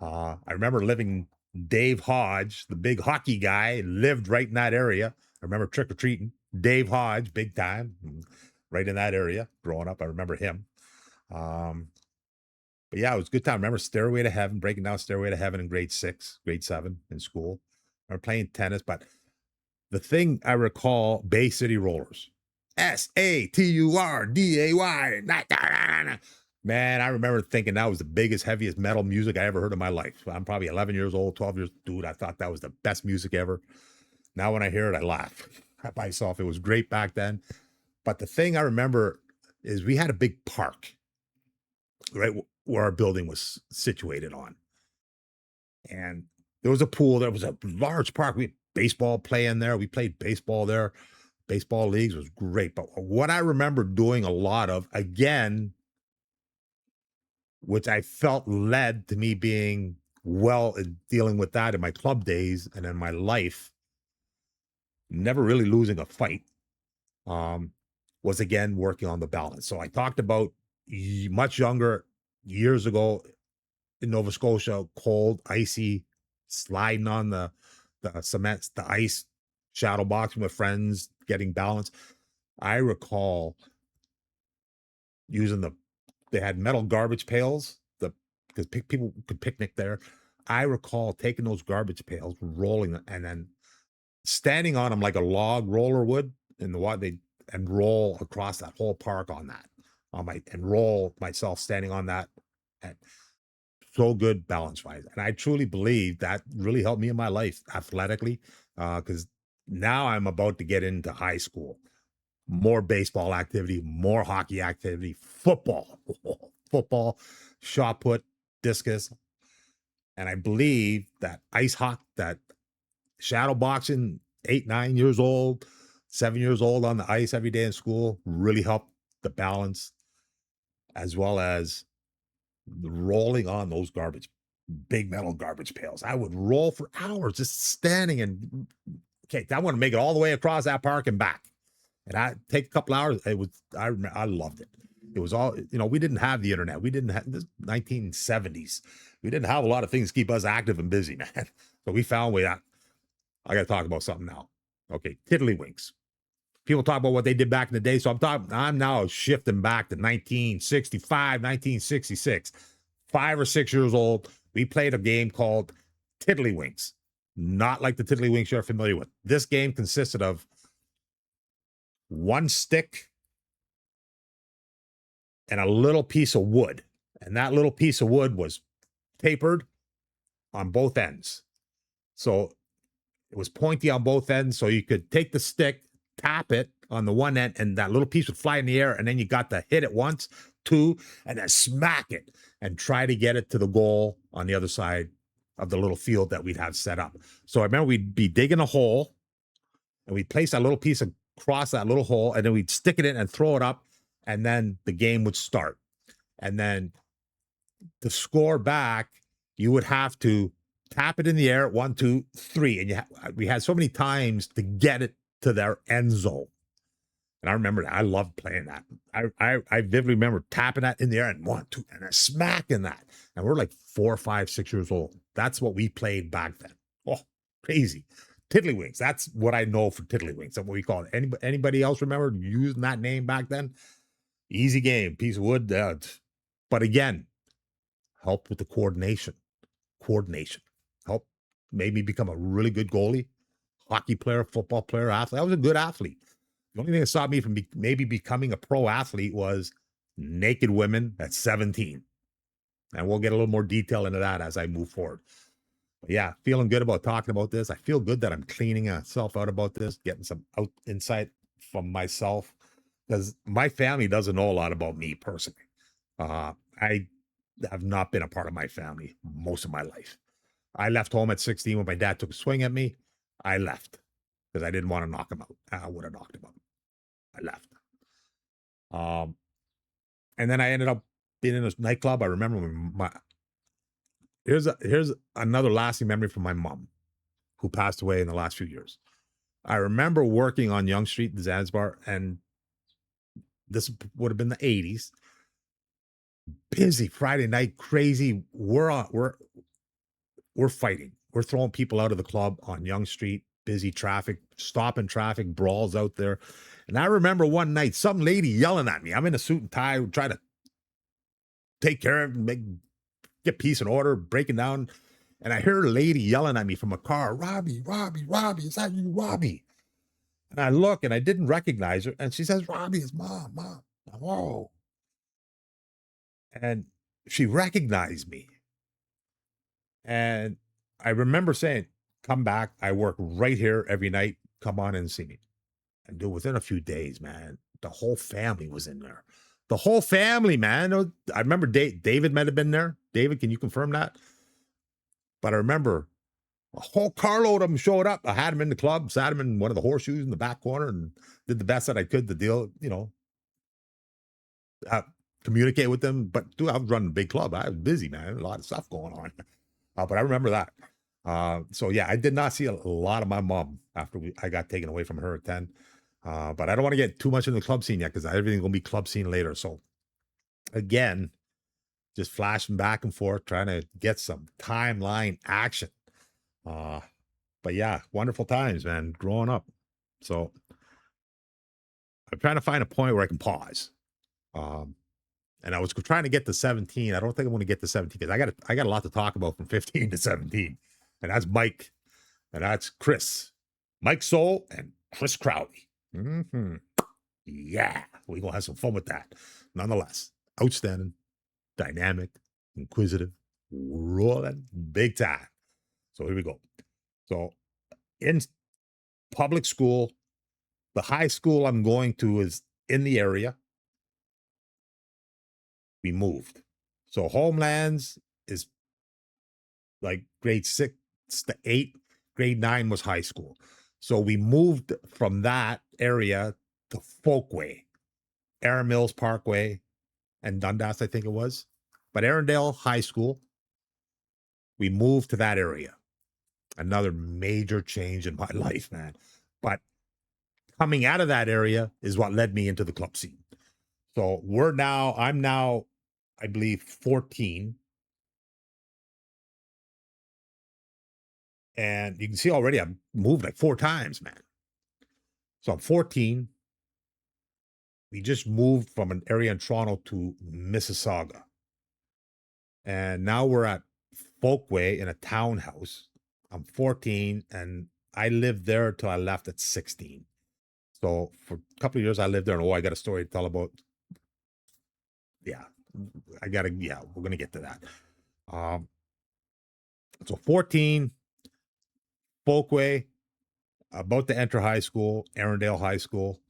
I remember living, Dave Hodge, the big hockey guy, lived right in that area. I remember trick or treating. Dave Hodge, big time. right in that area growing up. I remember him. But yeah, it was a good time. I remember Stairway to Heaven, breaking down Stairway to Heaven in grade 6, grade 7 in school. I remember playing tennis, but the thing I recall, Bay City Rollers. SATURDAY. Man, I remember thinking that was the biggest, heaviest metal music I ever heard in my life. I'm probably 11 years old, 12 years. Dude, I thought that was the best music ever. Now when I hear it, I laugh at myself. It was great back then. But the thing I remember is we had a big park, right, where our building was situated on. And there was a pool. There was a large park. We had baseball playing there. We played baseball there. Baseball leagues was great. But what I remember doing a lot of, again, which I felt led to me being well in dealing with that in my club days and in my life, never really losing a fight, was again working on the balance. So I talked about much younger, years ago in Nova Scotia, cold, icy, sliding on the cement, the ice, shadow boxing with friends, getting balance. I recall using they had metal garbage pails, because people could picnic there. I recall taking those garbage pails, rolling them, and then standing on them like a log roller would in the water, and roll across that whole park on that, and roll myself standing on that. And so good balance wise. And I truly believe that really helped me in my life athletically, because now I'm about to get into high school. More baseball activity, more hockey activity, football, football, shot put, discus. And I believe that ice hockey, that shadow boxing, 8, 9 years old, 7 years old on the ice every day in school really helped the balance, as well as rolling on those big metal garbage pails. I would roll for hours just standing and, okay, I want to make it all the way across that park and back. And I take a couple hours. I loved it. It was all, we didn't have the internet. We didn't have this 1970s. We didn't have a lot of things to keep us active and busy, man. So we found a way out. I got to talk about something now. Okay, tiddlywinks. People talk about what they did back in the day. So I'm now shifting back to 1965, 1966. 5 or 6 years old. We played a game called Tiddlywinks. Not like the Tiddlywinks you're familiar with. This game consisted of one stick and a little piece of wood. And that little piece of wood was tapered on both ends. So it was pointy on both ends. So you could take the stick, tap it on the one end, and that little piece would fly in the air. And then you got to hit it once, 2, and then smack it and try to get it to the goal on the other side of the little field that we'd have set up. So I remember we'd be digging a hole, and we'd place that little piece across that little hole, and then we'd stick it in and throw it up, and then the game would start. And then to score back, you would have to tap it in the air, 1, 2, 3. And we had so many times to get it to their end zone. And I remember that. I loved playing that. I vividly remember tapping that in the air and 1, 2, and then smacking that. And we're like 4, 5, 6 years old. That's what we played back then. Oh, crazy. Tiddlywinks. That's what I know for Tiddlywinks. That's what we call it. Anybody else remember using that name back then? Easy game, piece of wood. But again, help with the coordination. Help made me become a really good goalie, hockey player, football player, athlete. I was a good athlete. The only thing that stopped me from maybe becoming a pro athlete was naked women at 17. And we'll get a little more detail into that as I move forward. But yeah, feeling good about talking about this. I feel good that I'm cleaning myself out about this, getting some insight from myself, because my family doesn't know a lot about me personally. I have not been a part of my family most of my life. I left home at 16 when my dad took a swing at me. I left because I didn't want to knock him out. I would have knocked him out. I left. And then I ended up being in this nightclub. I remember when here's another lasting memory from my mom, who passed away in the last few years. I remember working on Yonge Street in Zanzibar, and this would have been the 80s. Busy Friday night, crazy. We're fighting. We're throwing people out of the club on Yonge Street. busy traffic, stopping traffic, brawls out there. And I remember one night, some lady yelling at me. I'm in a suit and tie, trying to take care of, get peace and order, breaking down. And I hear a lady yelling at me from a car, Robbie, Robbie, Robbie, is that you, Robbie? And I look and I didn't recognize her. And she says, Robbie, it's mom, mom. Whoa. And she recognized me. And I remember saying, come back. I work right here every night. Come on and see me. And dude, within a few days, man, the whole family was in there. The whole family, man. I remember David might have been there. David, can you confirm that? But I remember a whole carload of them showed up. I had them in the club, sat them in one of the horseshoes in the back corner, and did the best that I could to deal, communicate with them. But dude, I was running a big club. I was busy, man. A lot of stuff going on. But I remember that. So yeah, I did not see a lot of my mom after I got taken away from her at 10. But I don't want to get too much in the club scene yet because everything's gonna be club scene later. So again, just flashing back and forth, trying to get some timeline action. But yeah, wonderful times, man, growing up. So I'm trying to find a point where I can pause. And I was trying to get to 17. I don't think I'm going to get to 17 because I got a lot to talk about from 15 to 17. And that's Mike. And that's Chris. Mike Soul and Chris Crowley. Yeah, we're going to have some fun with that. Nonetheless, outstanding, dynamic, inquisitive, rolling big time. So here we go. So in public school, the high school I'm going to is in the area. We moved. So Homelands is like grade 6 to 8. Grade 9 was high school. So we moved from that area to Folkway, Erin Mills Parkway, and Dundas, I think it was. But Arundel High School, we moved to that area. Another major change in my life, man. But coming out of that area is what led me into the club scene. So I'm now, I believe, 14. And you can see already I've moved like 4 times, man. So I'm 14. We just moved from an area in Toronto to Mississauga. And now we're at Folkway in a townhouse. I'm 14 and I lived there till I left at 16. So for a couple of years I lived there, and I got a story to tell about. Yeah, we're gonna get to that. So 14, Folkway, about to enter high school, Arundel High School,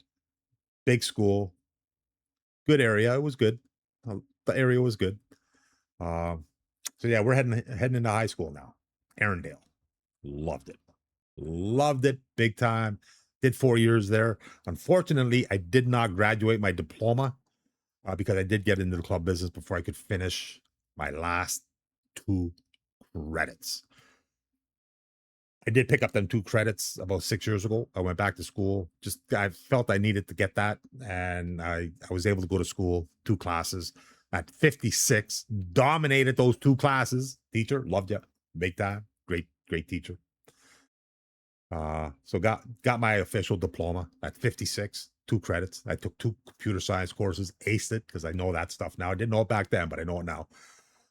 big school, good area. It was good. The area was good. So yeah, we're heading into high school now. Arundel, loved it big time. Did 4 years there. Unfortunately, I did not graduate my diploma because I did get into the club business before I could finish my last 2 credits. I did pick up them 2 credits about 6 years ago. I went back to school. Just I felt I needed to get that, and I was able to go to school 2 classes at 56. Dominated those 2 classes. Teacher, loved you, big time. Great teacher. So got my official diploma at 56, 2 credits. I took 2 computer science courses, aced it because I know that stuff now. I didn't know it back then, but I know it now.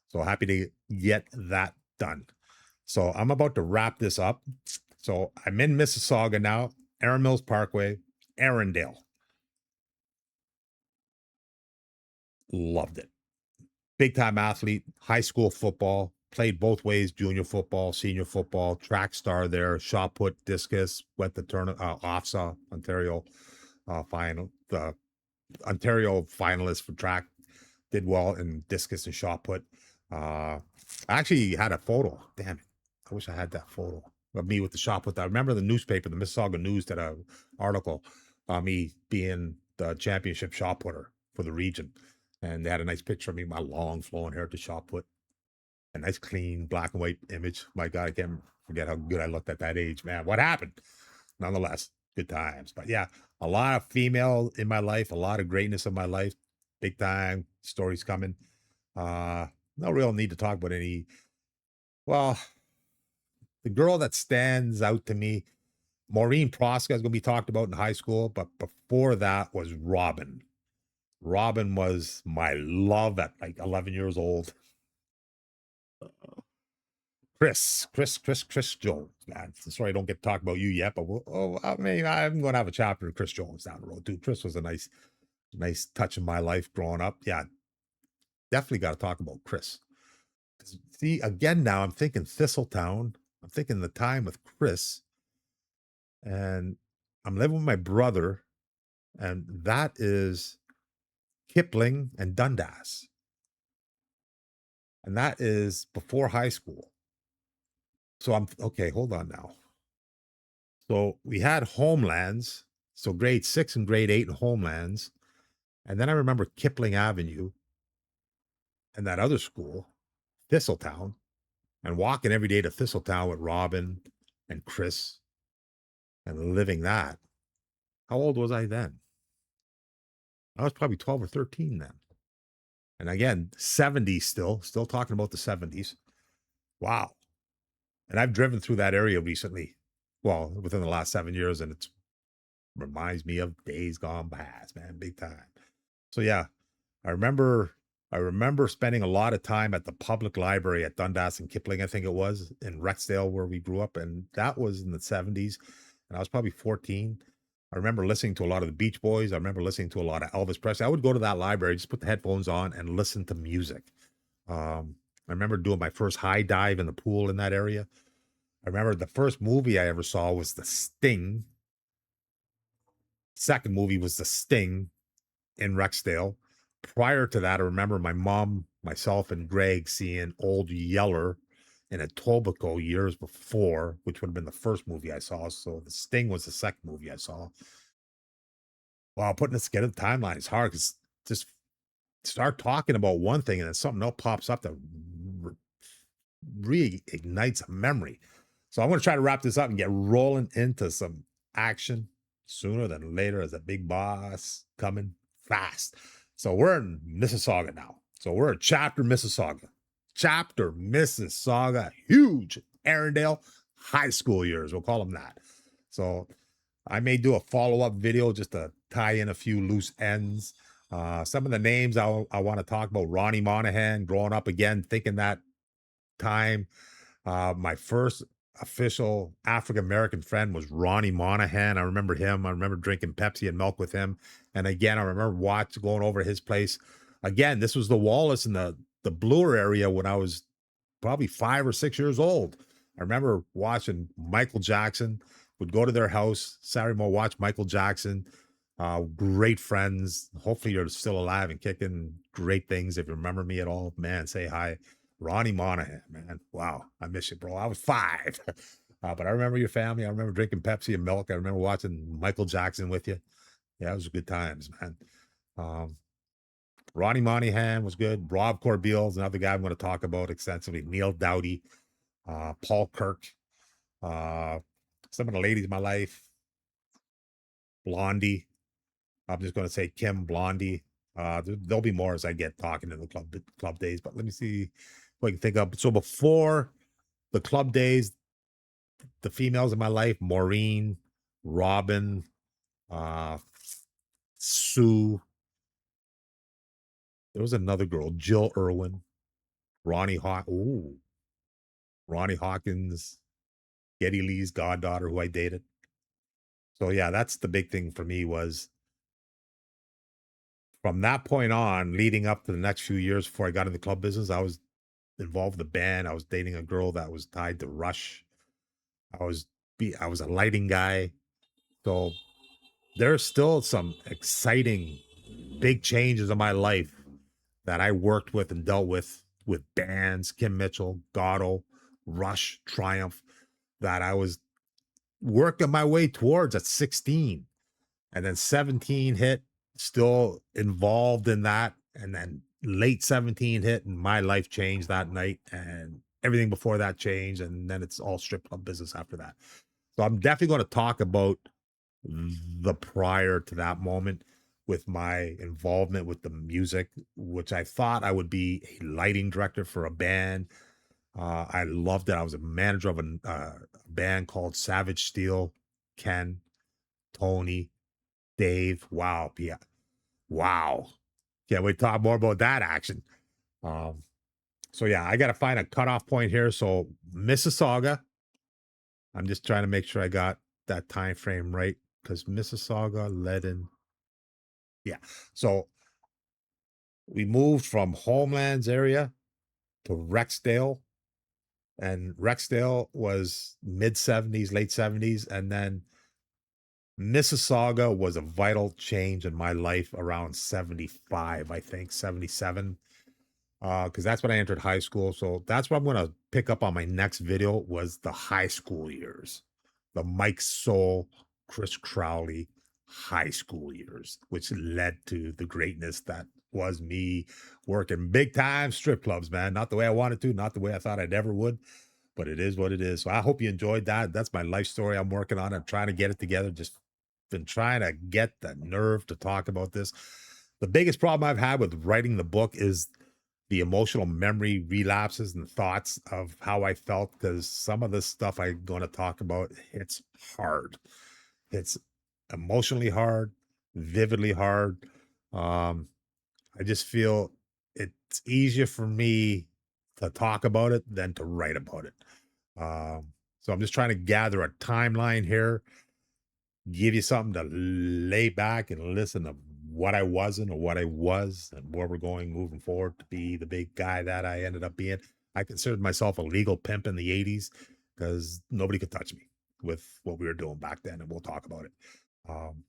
So happy to get that done. So I'm about to wrap this up. So I'm in Mississauga now, Erin Mills Parkway, Arundel. Loved it. Big time athlete, high school football, played both ways, junior football, senior football, track star there, shot put, discus, went to OFSA, Ontario final, the Ontario finalist for track, did well in discus and shot put. I actually had a photo. Damn it. I wish I had that photo of me with the shot put. I remember the newspaper, the Mississauga News, did an article on me being the championship shot putter for the region. And they had a nice picture of me, my long flowing hair to shot put. A nice clean black and white image. My God, I can't forget how good I looked at that age, man. What happened? Nonetheless, good times. But yeah, a lot of female in my life, a lot of greatness in my life. Big time stories coming. No real need to talk about any. Well, the girl that stands out to me, Maureen Proska is going to be talked about in high school, but before that was Robin. Robin was my love at like 11 years old. Chris Jones, man. Sorry, I don't get to talk about you yet, but I mean, I'm going to have a chapter of Chris Jones down the road too. Chris was a nice touch in my life growing up. Yeah, definitely got to talk about Chris. See, again, now I'm thinking Thistletown. I'm thinking the time with Chris, and I'm living with my brother, and that is Kipling and Dundas. And that is before high school. So I'm okay, hold on now. So we had Homelands, so grade 6 and grade 8 in Homelands. And then I remember Kipling Avenue and that other school, Thistletown, and walking every day to Thistletown with Robin and Chris and living that. How old was I then? I was probably 12 or 13 then. And again, 70s still talking about the 70s. Wow. And I've driven through that area recently. Well, within the last 7 years, and it reminds me of days gone past, man, big time. So yeah, I remember spending a lot of time at the public library at Dundas and Kipling, I think it was, in Rexdale where we grew up, and that was in the 70s, and I was probably 14. I remember listening to a lot of the Beach Boys. I remember listening to a lot of Elvis Presley. I would go to that library, just put the headphones on and listen to music. I remember doing my first high dive in the pool in that area. I remember the first movie I ever saw was The Sting. Second movie was The Sting in Rexdale. Prior to that, I remember my mom, myself, and Greg seeing Old Yeller in Etobicoke years before, which would have been the first movie I saw. So The Sting was the second movie I saw. Wow, putting this together, the timeline is hard because just start talking about one thing and then something else pops up that reignites a memory. So I'm going to try to wrap this up and get rolling into some action sooner than later as a big boss coming fast. So we're in Mississauga now. So we're at Chapter Mississauga. Chapter Mississauga, huge Arendelle high school years. We'll call them that. So I may do a follow-up video just to tie in a few loose ends. Some of the names I want to talk about. Ronnie Monahan, growing up again, thinking that time. My first official African-American friend was Ronnie Monahan. I remember him. I remember drinking Pepsi and milk with him. And again, I remember going over to his place. Again, this was the Wallace and the Bloor area when I was probably 5 or 6 years old. I remember watching Michael Jackson, would go to their house Saturday morning, watch Michael Jackson. Great friends. Hopefully you're still alive and kicking great things. If you remember me at all, man, say hi. Ronnie Monahan, man. Wow. I miss you, bro. I was 5. But I remember your family. I remember drinking Pepsi and milk. I remember watching Michael Jackson with you. Yeah, it was good times, man. Ronnie Monahan was good. Rob Corbeil is another guy I'm going to talk about extensively. Neil Dowdy, Paul Kirk, some of the ladies in my life, Blondie. I'm just going to say Kim, Blondie. There'll be more as I get talking in the club days, but let me see what I can think of. So before the club days, the females in my life, Maureen, Robin, Sue. There was another girl, Jill Irwin, Ronnie Hawkins, Geddy Lee's goddaughter, who I dated. So yeah, that's the big thing for me was from that point on, leading up to the next few years before I got in the club business, I was involved in the band. I was dating a girl that was tied to Rush. I was a lighting guy. So there's still some exciting big changes in my life that I worked with and dealt with bands, Kim Mitchell, Gatto, Rush, Triumph, that I was working my way towards at 16. And then 17 hit, still involved in that. And then late 17 hit, and my life changed that night. And everything before that changed. And then it's all strip club business after that. So I'm definitely going to talk about the prior to that moment with my involvement with the music, which I thought I would be a lighting director for a band. I loved it. I was a manager of a band called Savage Steel. Ken, Tony, Dave. Wow, yeah, wow. Can't wait to talk more about that action. Um, so yeah, I got to find a cutoff point here. So Mississauga, I'm just trying to make sure I got that time frame right because Mississauga led in. Yeah, so we moved from Homelands area to Rexdale, and Rexdale was mid 70s, late 70s, and then Mississauga was a vital change in my life around 75, I think 77, because that's when I entered high school. So that's what I'm going to pick up on my next video was the high school years, the Mike Soul, Chris Crowley high school years, which led to the greatness that was me working big time strip clubs, man. Not the way I wanted to, not the way I thought I'd ever would, but it is what it is. So I hope you enjoyed that. That's my life story. I'm working on it. I'm trying to get it together. Just been trying to get the nerve to talk about this. The biggest problem I've had with writing the book is the emotional memory relapses and thoughts of how I felt because some of the stuff I'm going to talk about hits hard. It's emotionally hard, vividly hard. Um, I just feel it's easier for me to talk about it than to write about it. So I'm just trying to gather a timeline here, give you something to lay back and listen to what I wasn't or what I was and where we're going moving forward to be the big guy that I ended up being. I considered myself a legal pimp in the 80s because nobody could touch me with what we were doing back then, and we'll talk about it. Um,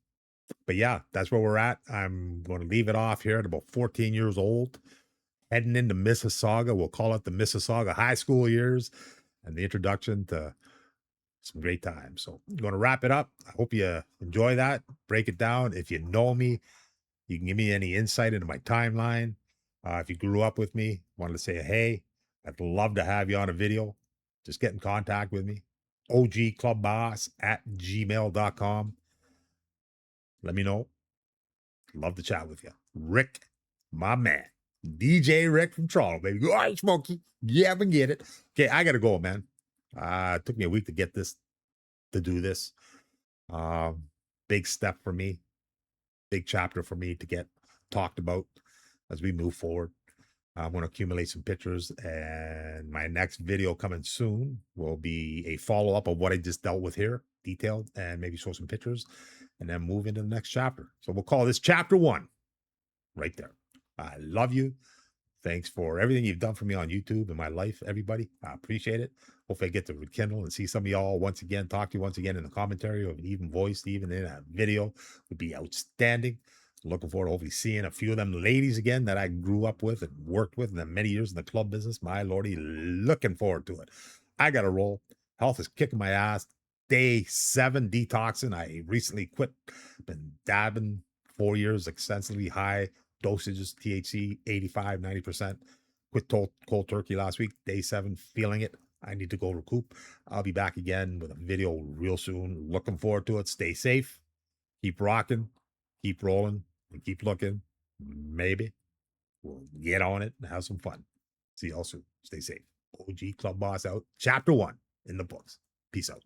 but yeah, that's where we're at. I'm going to leave it off here at about 14 years old, heading into Mississauga. We'll call it the Mississauga high school years and the introduction to some great times. So I'm going to wrap it up. I hope you enjoy that. Break it down. If you know me, you can give me any insight into my timeline. If you grew up with me, wanted to say, hey, I'd love to have you on a video. Just get in contact with me. ogclubboss@gmail.com. Let me know. Love to chat with you. Rick, my man. DJ Rick from Toronto, baby. All right, Smokey. Yeah, I get it. Okay, I got to go, man. It took me a week to get this, to do this. Big step for me, big chapter for me to get talked about as we move forward. I'm going to accumulate some pictures, and my next video coming soon will be a follow up of what I just dealt with here, detailed, and maybe show some pictures, and then move into the next chapter. So we'll call this chapter 1 right there. I love you. Thanks for everything you've done for me on YouTube and my life, everybody. I appreciate it. Hopefully I get to rekindle and see some of y'all once again, talk to you once again in the commentary or even voice, even in a video would be outstanding. Looking forward to hopefully seeing a few of them ladies again that I grew up with and worked with in the many years in the club business. My lordy, looking forward to it. I got to roll. Health is kicking my ass. Day 7 detoxing. I recently quit. Been dabbing 4 years extensively high dosages, THC 85, 90%. Quit cold turkey last week. Day 7, feeling it. I need to go recoup. I'll be back again with a video real soon. Looking forward to it. Stay safe. Keep rocking. Keep rolling. And keep looking. Maybe we'll get on it and have some fun. See y'all soon. Stay safe. OG Club Boss out. Chapter 1 in the books. Peace out.